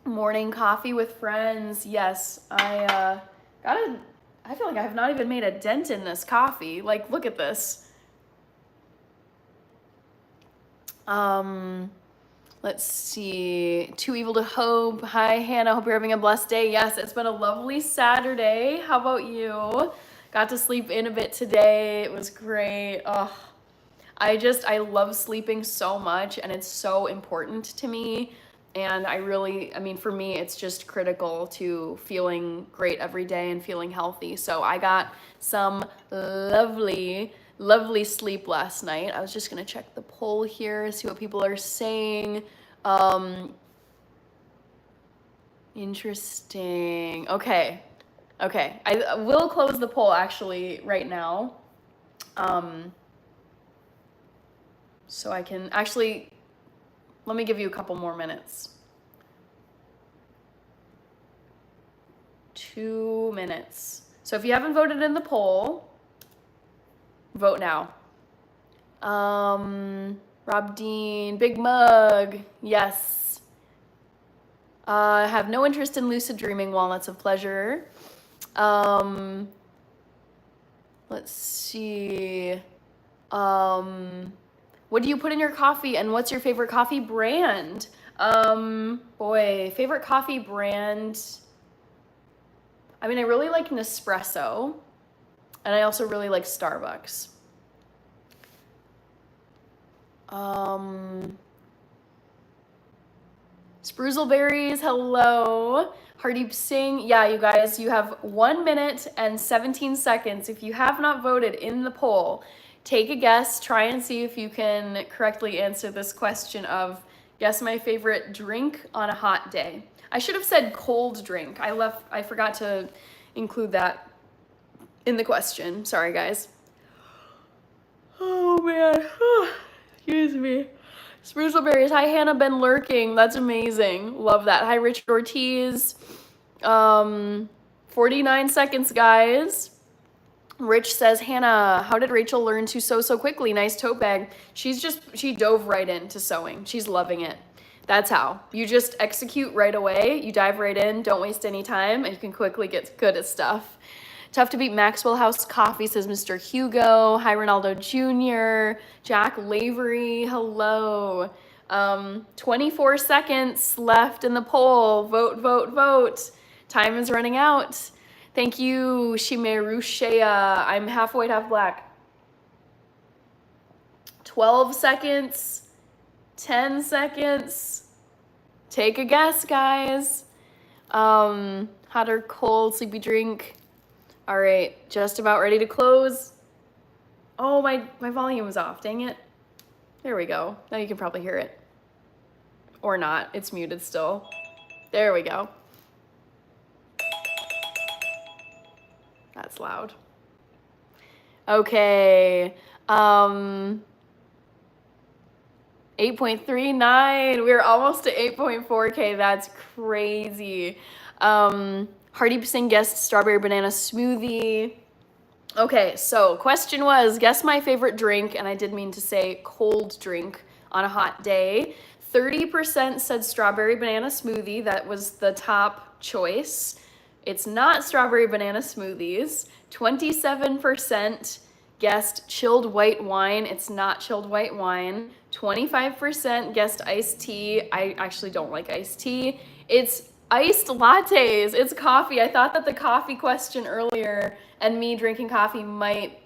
Morning coffee with friends. Yes, I feel like I have not even made a dent in this coffee. Like, look at this. Let's see, Too Evil to Hope. Hi, Hannah, hope you're having a blessed day. Yes, it's been a lovely Saturday. How about you? Got to sleep in a bit today. It was great. Oh, I love sleeping so much, and it's so important to me. And I mean, for me, it's just critical to feeling great every day and feeling healthy. So I got some lovely, lovely sleep last night. I was just gonna check the poll here, see what people are saying. Interesting. Okay. I will close the poll actually right now. So I can actually, let me give you a couple more minutes. 2 minutes. So if you haven't voted in the poll, vote now. Rob Dean, Big Mug, yes. Have no interest in lucid dreaming, walnuts of pleasure. Let's see. What do you put in your coffee, and what's your favorite coffee brand? Boy, favorite coffee brand. I mean, I really like Nespresso, and I also really like Starbucks. Spruzelberries, hello. Hardeep Singh, yeah, you guys, you have 1 minute and 17 seconds. If you have not voted in the poll, take a guess, try and see if you can correctly answer this question of guess my favorite drink on a hot day. I should have said cold drink. I forgot to include that in the question. Sorry, guys. Oh man, excuse me. Spruzelberries, hi Hannah, been lurking. That's amazing. Love that. Hi Richard Ortiz. 49 seconds, guys. Rich says, Hannah, how did Rachel learn to sew so quickly? Nice tote bag. She dove right into sewing. She's loving it. That's how. You just execute right away. You dive right in, don't waste any time, and you can quickly get good at stuff. Tough to beat Maxwell House Coffee, says Mr. Hugo. Hi, Ronaldo Jr. Jack Lavery, hello. 24 seconds left in the poll. Vote, vote, vote. Time is running out. Thank you, Shimerushea. I'm half white, half black. 12 seconds. 10 seconds. Take a guess, guys. Hot or cold, sleepy drink. All right, just about ready to close. Oh, my volume is off, dang it. There we go. Now you can probably hear it. Or not, it's muted still. There we go. That's loud. Okay, 8.39. We're almost to 8.4K. That's crazy. Hardeep Singh guessed strawberry banana smoothie. Okay, so question was, guess my favorite drink, and I did mean to say cold drink on a hot day. 30% said strawberry banana smoothie. That was the top choice. It's not strawberry banana smoothies. 27% guessed chilled white wine. It's not chilled white wine. 25% guessed iced tea. I actually don't like iced tea. It's iced lattes. It's coffee. I thought that the coffee question earlier and me drinking coffee might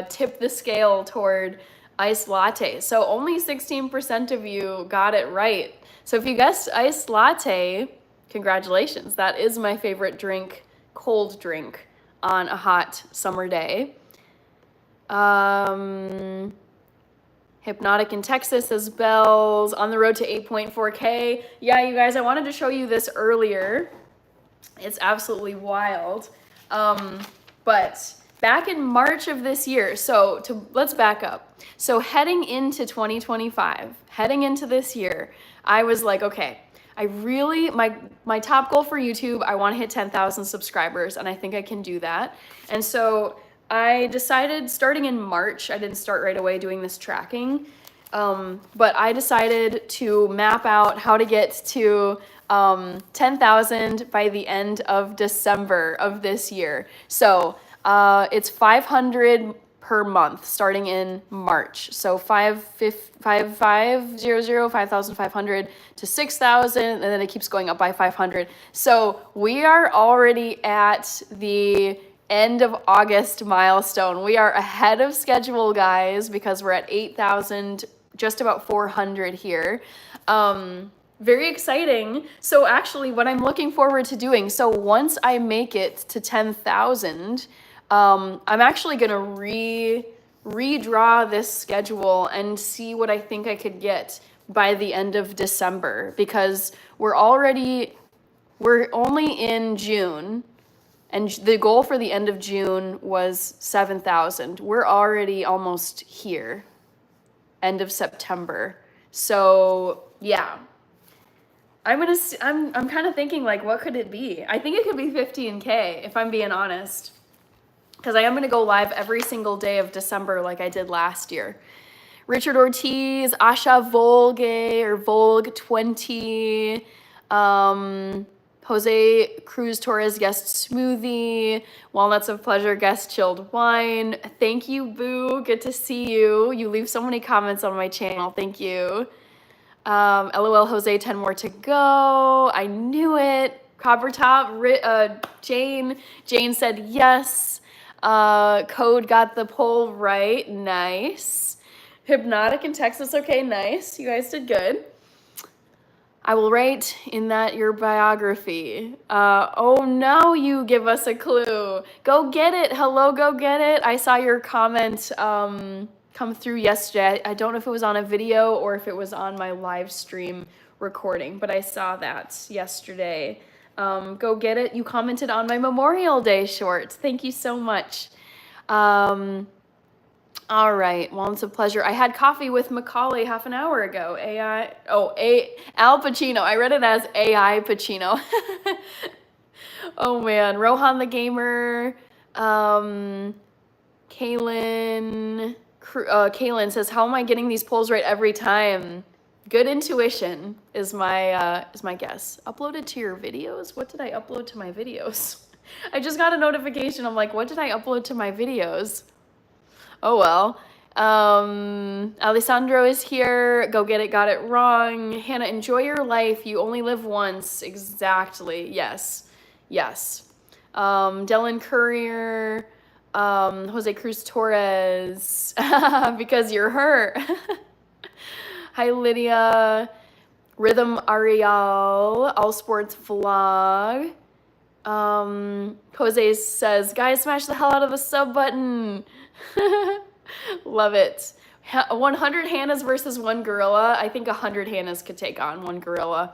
tip the scale toward iced latte. So only 16% of you got it right. So if you guessed iced latte, congratulations. That is my favorite drink, cold drink on a hot summer day. Hypnotic in Texas says bells. On the road to 8.4K. Yeah, you guys, I wanted to show you this earlier. It's absolutely wild. But back in March of this year, let's back up. So heading into 2025, heading into this year, I was like, okay, my top goal for YouTube, I want to hit 10,000 subscribers, and I think I can do that. And so I decided starting in March, I didn't start right away doing this tracking, but I decided to map out how to get to 10,000 by the end of December of this year. So it's 500 per month starting in March. So 5,500 to 6,000, and then it keeps going up by 500. So we are already at the end of August milestone. We are ahead of schedule, guys, because we're at 8,000, just about 400 here. Very exciting. So actually what I'm looking forward to doing, so once I make it to 10,000, I'm actually going to redraw this schedule and see what I think I could get by the end of December, because we're only in June, and the goal for the end of June was 7,000. We're already almost here, end of September. So yeah, I'm kind of thinking, like, what could it be? I think it could be 15K, if I'm being honest, because I am going to go live every single day of December like I did last year. Richard Ortiz, Asha Volge or Volg 20, Jose Cruz Torres guest smoothie, Walnuts of Pleasure guest chilled wine. Thank you, Boo. Good to see you. You leave so many comments on my channel. Thank you. LOL Jose, 10 more to go. I knew it. Copper Top, Jane said yes. Code got the poll right. Nice. Hypnotic in Texas. Okay, nice. You guys did good. I will write in that your biography. Oh, now you give us a clue. Go get it. Hello, go get it. I saw your comment come through yesterday. I don't know if it was on a video or if it was on my live stream recording, but I saw that yesterday. Go get it. You commented on my Memorial Day shorts. Thank you so much. All right, well, it's a pleasure. I had coffee with Macaulay half an hour ago. Al Pacino. I read it as AI Pacino. Oh man, Rohan the Gamer. Kaylin says, "How am I getting these polls right every time?" Good intuition is my guess. Uploaded to your videos? What did I upload to my videos? I just got a notification. I'm like, what did I upload to my videos? Oh well. Alessandro is here. Go get it, got it wrong. Hannah, enjoy your life. You only live once. Exactly. Yes. Yes. Dylan Courier. Jose Cruz Torres. Because you're her. Hi, Lydia. Rhythm Ariel. All Sports Vlog. Jose says, guys, smash the hell out of the sub button. Love it. 100 Hannahs versus one gorilla. I think 100 Hannahs could take on one gorilla.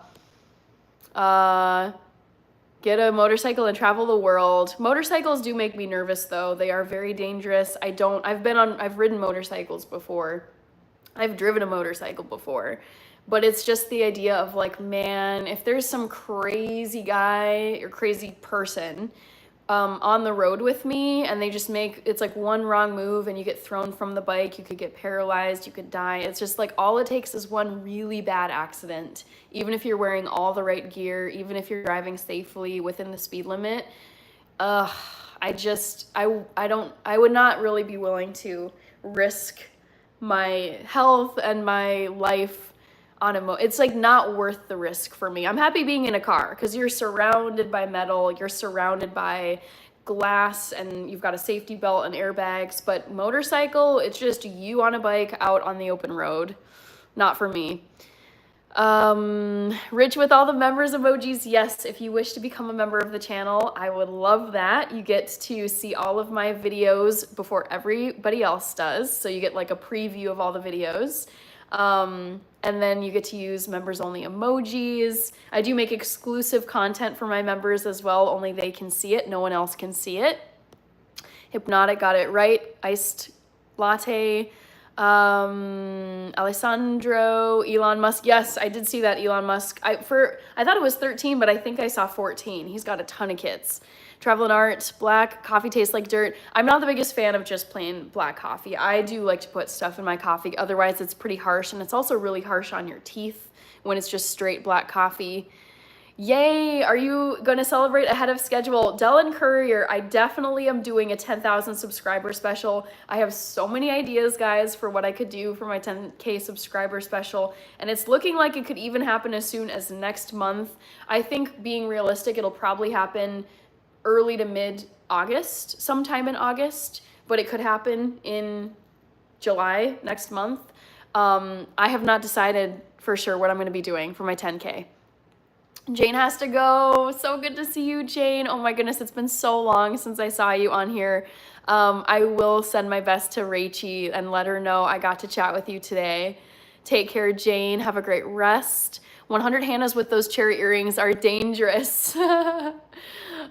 Get a motorcycle and travel the world. Motorcycles do make me nervous though. They are very dangerous. I've ridden motorcycles before. I've driven a motorcycle before. But it's just the idea of like, man, if there's some crazy guy or crazy person on the road with me and they just it's like one wrong move and you get thrown from the bike, you could get paralyzed, you could die. It's just like all it takes is one really bad accident. Even if you're wearing all the right gear, even if you're driving safely within the speed limit, I would not really be willing to risk my health and my life on it's like not worth the risk for me. I'm happy being in a car because you're surrounded by metal, you're surrounded by glass, and you've got a safety belt and airbags. But motorcycle, it's just you on a bike out on the open road. Not for me. Rich with all the members emojis. Yes, if you wish to become a member of the channel, I would love that. You get to see all of my videos before everybody else does. So you get like a preview of all the videos. And then you get to use members only emojis. I do make exclusive content for my members as well. Only they can see it. No one else can see it. Hypnotic got it right. Iced latte. Alessandro, Elon Musk. Yes, I did see that Elon Musk. I thought it was 13, but I think I saw 14. He's got a ton of kits. Travel and art, black coffee tastes like dirt. I'm not the biggest fan of just plain black coffee. I do like to put stuff in my coffee. Otherwise, it's pretty harsh, and it's also really harsh on your teeth when it's just straight black coffee. Yay! Are you going to celebrate ahead of schedule? Dylan Courier, I definitely am doing a 10,000 subscriber special. I have so many ideas, guys, for what I could do for my 10K subscriber special, and it's looking like it could even happen as soon as next month. I think, being realistic, it'll probably happen early to mid-August, sometime in August, but it could happen in July next month. I have not decided for sure what I'm going to be doing for my 10K. Jane has to go. So good to see you, Jane. Oh my goodness, it's been so long since I saw you on here. I will send my best to Rachie and let her know I got to chat with you today. Take care, Jane. Have a great rest. 100 Hannahs with those cherry earrings are dangerous.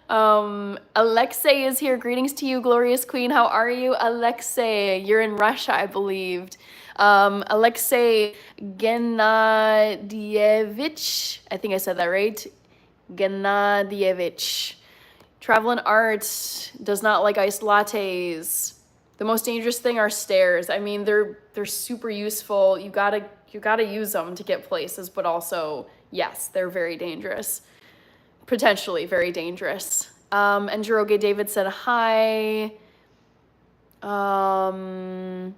Alexei is here. Greetings to you, glorious queen. How are you, Alexei? You're in Russia, I believed. Alexei Gennadievich, I think I said that right. Gennadievich. Travel and art, does not like iced lattes. The most dangerous thing are stairs. I mean, they're super useful. You gotta use them to get places, but also, yes, they're very dangerous. Potentially very dangerous. And Jiroge David said hi. And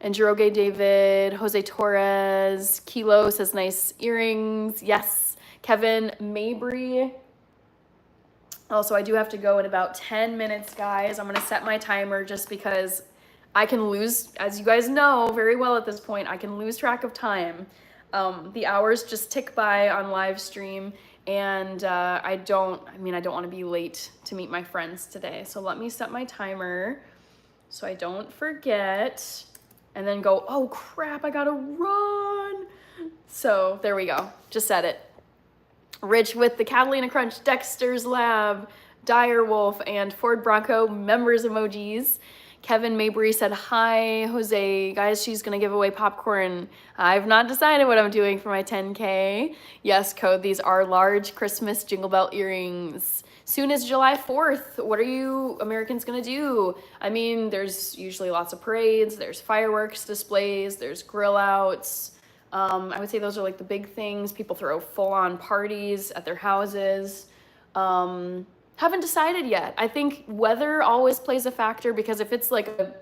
Jiroge David, Jose Torres, Kilo says nice earrings. Yes. Kevin Mabry. Also, I do have to go in about 10 minutes, guys. I'm going to set my timer just because I can lose, as you guys know very well at this point, I can lose track of time. The hours just tick by on live stream, and I don't want to be late to meet my friends today. So let me set my timer so I don't forget, and then go, oh crap, I gotta run. So there we go, just set it. Rich with the Catalina Crunch, Dexter's Lab, Direwolf, and Ford Bronco members emojis. Kevin Mabry said, hi, Jose. Guys, she's going to give away popcorn. I've not decided what I'm doing for my 10K. Yes, Code, these are large Christmas Jingle Bell earrings. Soon is July 4th. What are you Americans going to do? I mean, there's usually lots of parades. There's fireworks displays. There's grill outs. I would say those are like the big things. People throw full-on parties at their houses. Haven't decided yet. I think weather always plays a factor, because if it's like a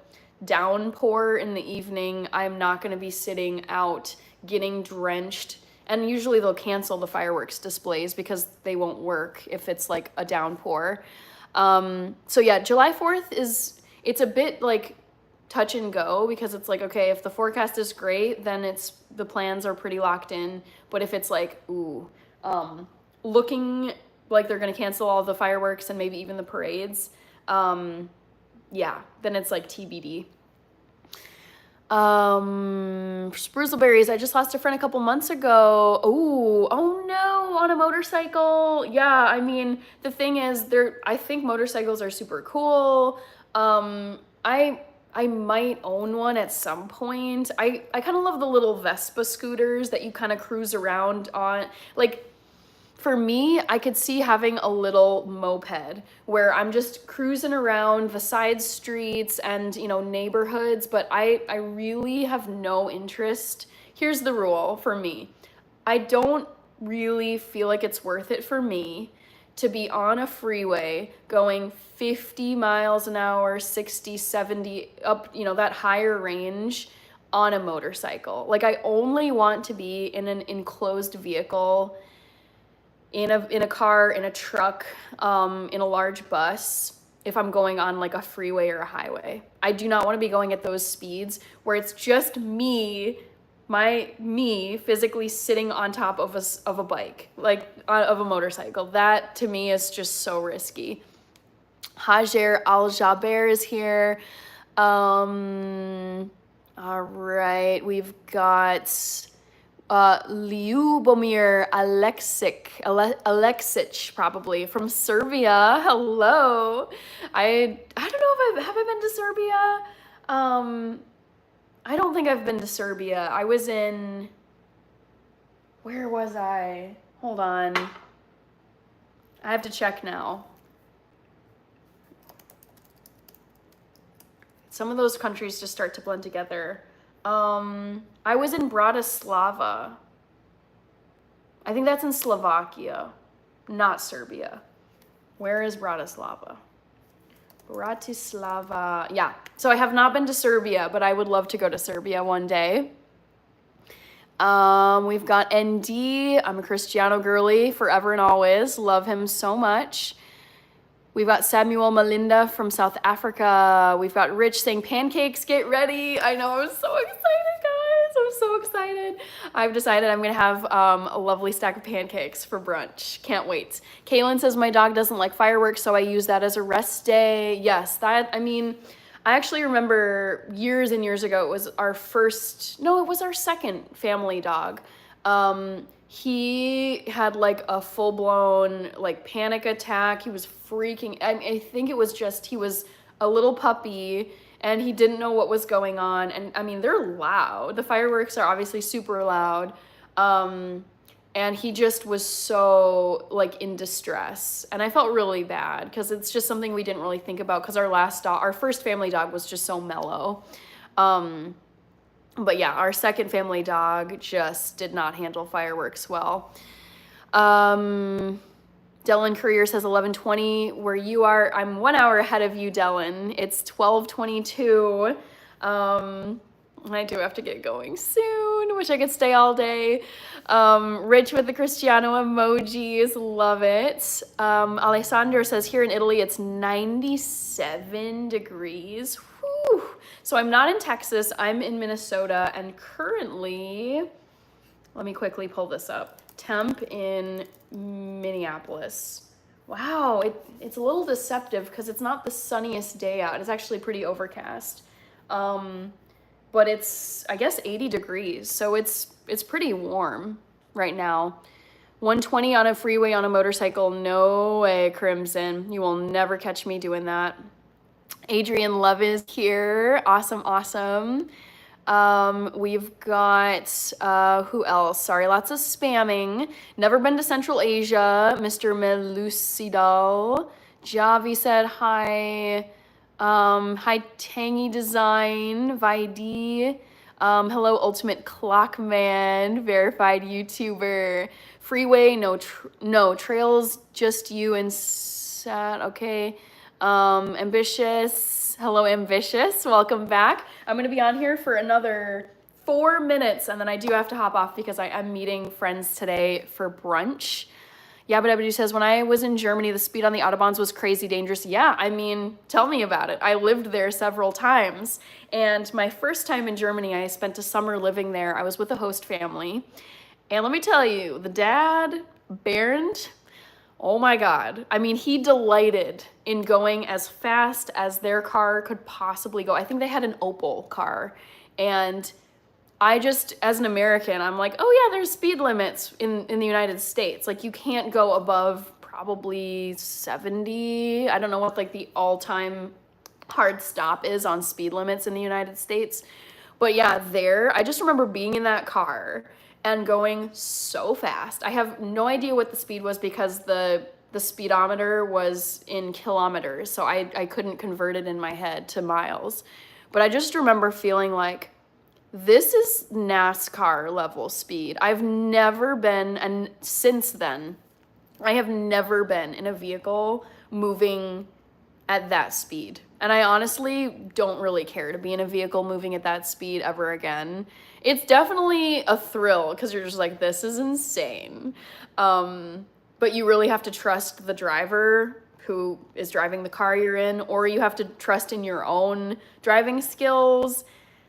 downpour in the evening, I'm not going to be sitting out getting drenched. And usually they'll cancel the fireworks displays because they won't work if it's like a downpour. So yeah, July 4th it's a bit like touch and go, because it's like, okay, if the forecast is great, then the plans are pretty locked in. But if it's like, looking like they're going to cancel all the fireworks and maybe even the parades, yeah, then it's like TBD. Spruzelberries, I just lost a friend a couple months ago. Oh no, on a motorcycle. Yeah, I mean, the thing is, I think motorcycles are super cool. I might own one at some point. I kind of love the little Vespa scooters that you kind of cruise around on. Like, for me, I could see having a little moped where I'm just cruising around the side streets and, neighborhoods, but I really have no interest. Here's the rule for me. I don't really feel like it's worth it for me to be on a freeway going 50 miles an hour, 60, 70, up, that higher range on a motorcycle. Like, I only want to be in an enclosed vehicle, in a car, in a truck, in a large bus, if I'm going on like a freeway or a highway. I do not want to be going at those speeds where it's just me physically sitting on top of a bike, like of a motorcycle. That to me is just so risky. Hajer Al-Jaber is here. All right, we've got Lyubomir Alexic, probably from Serbia. Hello. I don't know if have I been to Serbia? I don't think I've been to Serbia. I was in, where was I? Hold on. I have to check now. Some of those countries just start to blend together. I was in Bratislava. I think that's in Slovakia, not Serbia. Where is Bratislava? Bratislava. Yeah. So I have not been to Serbia, but I would love to go to Serbia one day. We've got ND. I'm a Cristiano girly forever and always. Love him so much. We've got Samuel Malinda from South Africa. We've got Rich saying pancakes, get ready. I know, I'm so excited, guys. I'm so excited. I've decided I'm gonna have a lovely stack of pancakes for brunch. Can't wait. Kaylin says my dog doesn't like fireworks, so I use that as a rest day. Yes, that, I mean, I actually remember years and years ago, it was our first, no, it was our second family dog. He had like a full-blown like panic attack. He was freaking, I think it was just, he was a little puppy and he didn't know what was going on. And I mean, they're loud. The fireworks are obviously super loud. And he just was so like in distress. And I felt really bad because it's just something we didn't really think about because our first family dog was just so mellow. But yeah, our second family dog just did not handle fireworks well. Dylan Courier says 11:20 where you are. I'm 1 hour ahead of you, Dylan. It's 12:22. I do have to get going soon. Wish I could stay all day. Rich with the Cristiano emojis. Love it. Alessandro says here in Italy, it's 97 degrees. Whew. So I'm not in Texas, I'm in Minnesota, and currently, let me quickly pull this up. Temp in Minneapolis. Wow, it's a little deceptive because it's not the sunniest day out. It's actually pretty overcast. But it's, I guess, 80 degrees, so it's pretty warm right now. 120 on a freeway on a motorcycle, no way, Crimson. You will never catch me doing that. Adrian Love is here. Awesome, awesome. We've got, who else? Sorry, lots of spamming. Never been to Central Asia. Mr. Melucidal. Javi said hi. Hi, Tangy Design. Vidi. Hello, Ultimate Clockman. Verified YouTuber. Freeway, no trails, just you and Sat. Okay. Ambitious, hello Ambitious, welcome back. I'm gonna be on here for another 4 minutes and then I do have to hop off because I am meeting friends today for brunch. Yabba Dabba Doo says, when I was in Germany, the speed on the Autobahns was crazy dangerous. Yeah, I mean, tell me about it. I lived there several times and my first time in Germany, I spent a summer living there. I was with a host family and let me tell you, the dad, Bernd, oh my God. I mean, he delighted in going as fast as their car could possibly go. I think they had an Opel car. And I just, as an American, I'm like, oh yeah, there's speed limits in the United States. Like you can't go above probably 70. I don't know what like the all-time hard stop is on speed limits in the United States. But yeah, I just remember being in that car and going so fast. I have no idea what the speed was because the speedometer was in kilometers, so I couldn't convert it in my head to miles. But I just remember feeling like, this is NASCAR level speed. I've never been, and since then, I have never been in a vehicle moving at that speed. And I honestly don't really care to be in a vehicle moving at that speed ever again. It's definitely a thrill because you're just like, this is insane. But you really have to trust the driver who is driving the car you're in, or you have to trust in your own driving skills.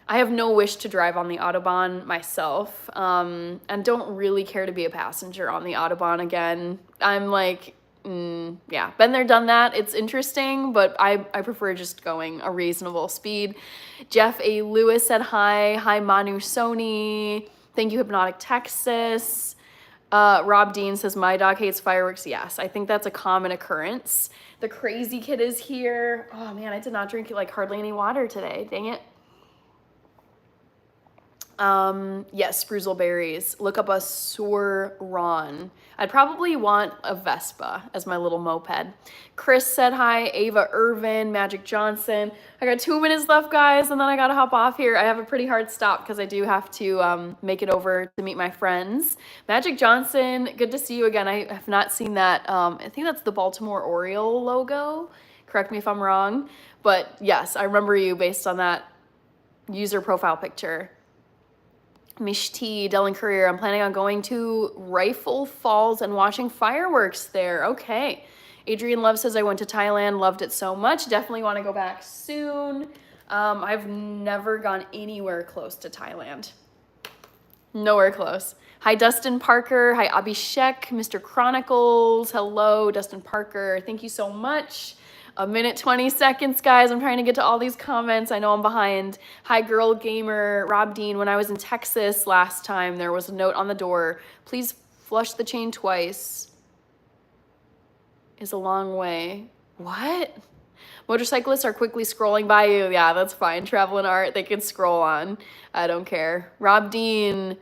I have no wish to drive on the Autobahn myself, and don't really care to be a passenger on the Autobahn again. I'm like, yeah, been there, done that. It's interesting, but I prefer just going a reasonable speed. Jeff A. Lewis said hi. Hi, Manu Sony. Thank you, Hypnotic Texas. Rob Dean says, my dog hates fireworks. Yes, I think that's a common occurrence. The crazy kid is here. Oh man, I did not drink like hardly any water today. Dang it. Yes, Spruzelberries. Look up a Sauron. I'd probably want a Vespa as my little moped. Chris said hi. Ava Irvin, Magic Johnson. I got 2 minutes left, guys, and then I gotta hop off here. I have a pretty hard stop because I do have to make it over to meet my friends. Magic Johnson, good to see you again. I have not seen that. I think that's the Baltimore Oriole logo. Correct me if I'm wrong. But yes, I remember you based on that user profile picture. Mishti, Dylan Courier, I'm planning on going to Rifle Falls and watching fireworks there. Okay. Adrian Love says, I went to Thailand, loved it so much. Definitely want to go back soon. I've never gone anywhere close to Thailand. Nowhere close. Hi, Dustin Parker. Hi, Abhishek, Mr. Chronicles. Hello, Dustin Parker. Thank you so much. A minute, 20 seconds, guys. I'm trying to get to all these comments. I know I'm behind. Hi, Girl Gamer. Rob Dean, when I was in Texas last time, there was a note on the door. Please flush the chain twice. Is a long way. What? Motorcyclists are quickly scrolling by you. Yeah, that's fine. Travel and art, they can scroll on. I don't care. Rob Dean.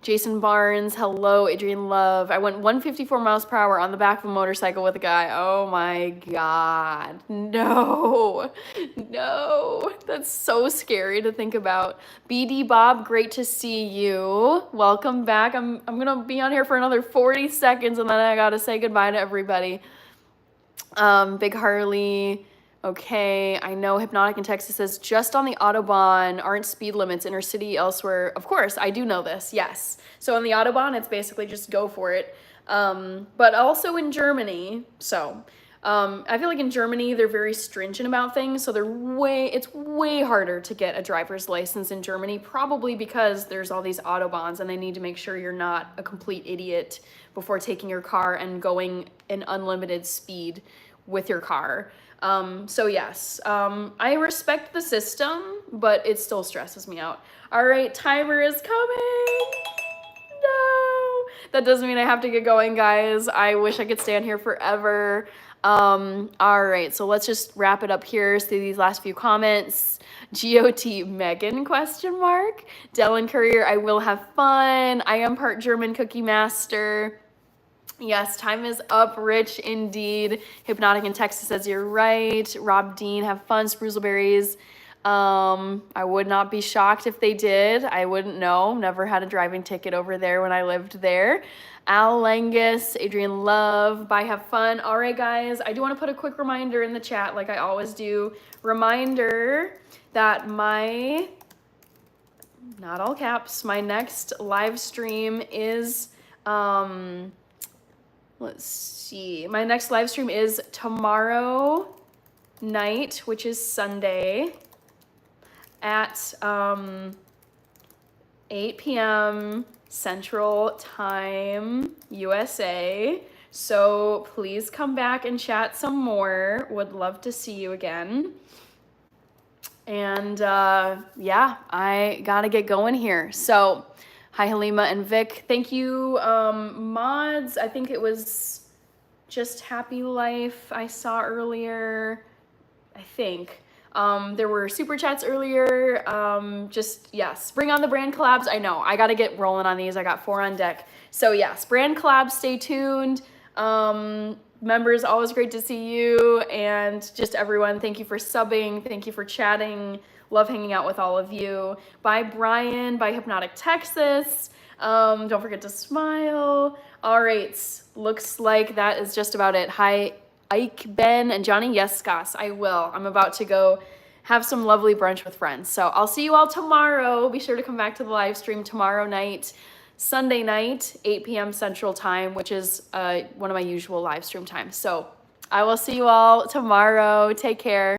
Jason Barnes, hello, Adrian Love. I went 154 miles per hour on the back of a motorcycle with a guy. Oh my God. No, no, that's so scary to think about. BD Bob, great to see you. Welcome back. I'm gonna be on here for another 40 seconds and then I gotta say goodbye to everybody. Big Harley. Okay, I know Hypnotic in Texas says just on the Autobahn aren't speed limits, inner city elsewhere. Of course, I do know this, yes. So on the Autobahn, it's basically just go for it. But also in Germany, I feel like in Germany, they're very stringent about things. So it's way harder to get a driver's license in Germany, probably because there's all these Autobahns and they need to make sure you're not a complete idiot before taking your car and going an unlimited speed with your car. So yes, I respect the system, but it still stresses me out. All right, timer is coming. No, that doesn't mean I have to get going, guys. I wish I could stay on here forever. All right, so let's just wrap it up here. See these last few comments. GOT Megan ? Dylan Courier, I will have fun. I am part German cookie master. Yes, time is up, Rich, indeed. Hypnotic in Texas says you're right. Rob Dean, have fun. Spruzelberries. I would not be shocked if they did. I wouldn't know. Never had a driving ticket over there when I lived there. Al Langus, Adrian Love, bye, have fun. All right, guys, I do want to put a quick reminder in the chat like I always do. Reminder that not all caps, my next live stream is, let's see. My next live stream is tomorrow night, which is Sunday, at 8 p.m. Central Time, USA. So please come back and chat some more. Would love to see you again. And yeah, I gotta get going here. So hi, Halima and Vic. Thank you, mods. I think it was just Happy Life I saw earlier, I think. There were super chats earlier. Yes, bring on the brand collabs. I know, I gotta get rolling on these. I got 4 on deck. So yes, brand collabs, stay tuned. Members, always great to see you. And just everyone, thank you for subbing. Thank you for chatting. Love hanging out with all of you. Bye, Brian. Bye, Hypnotic Texas. Don't forget to smile. All right, looks like that is just about it. Hi, Ike, Ben, and Johnny. Yes, Scott, I will. I'm about to go have some lovely brunch with friends. So I'll see you all tomorrow. Be sure to come back to the live stream tomorrow night, Sunday night, 8 p.m. Central Time, which is one of my usual live stream times. So I will see you all tomorrow. Take care.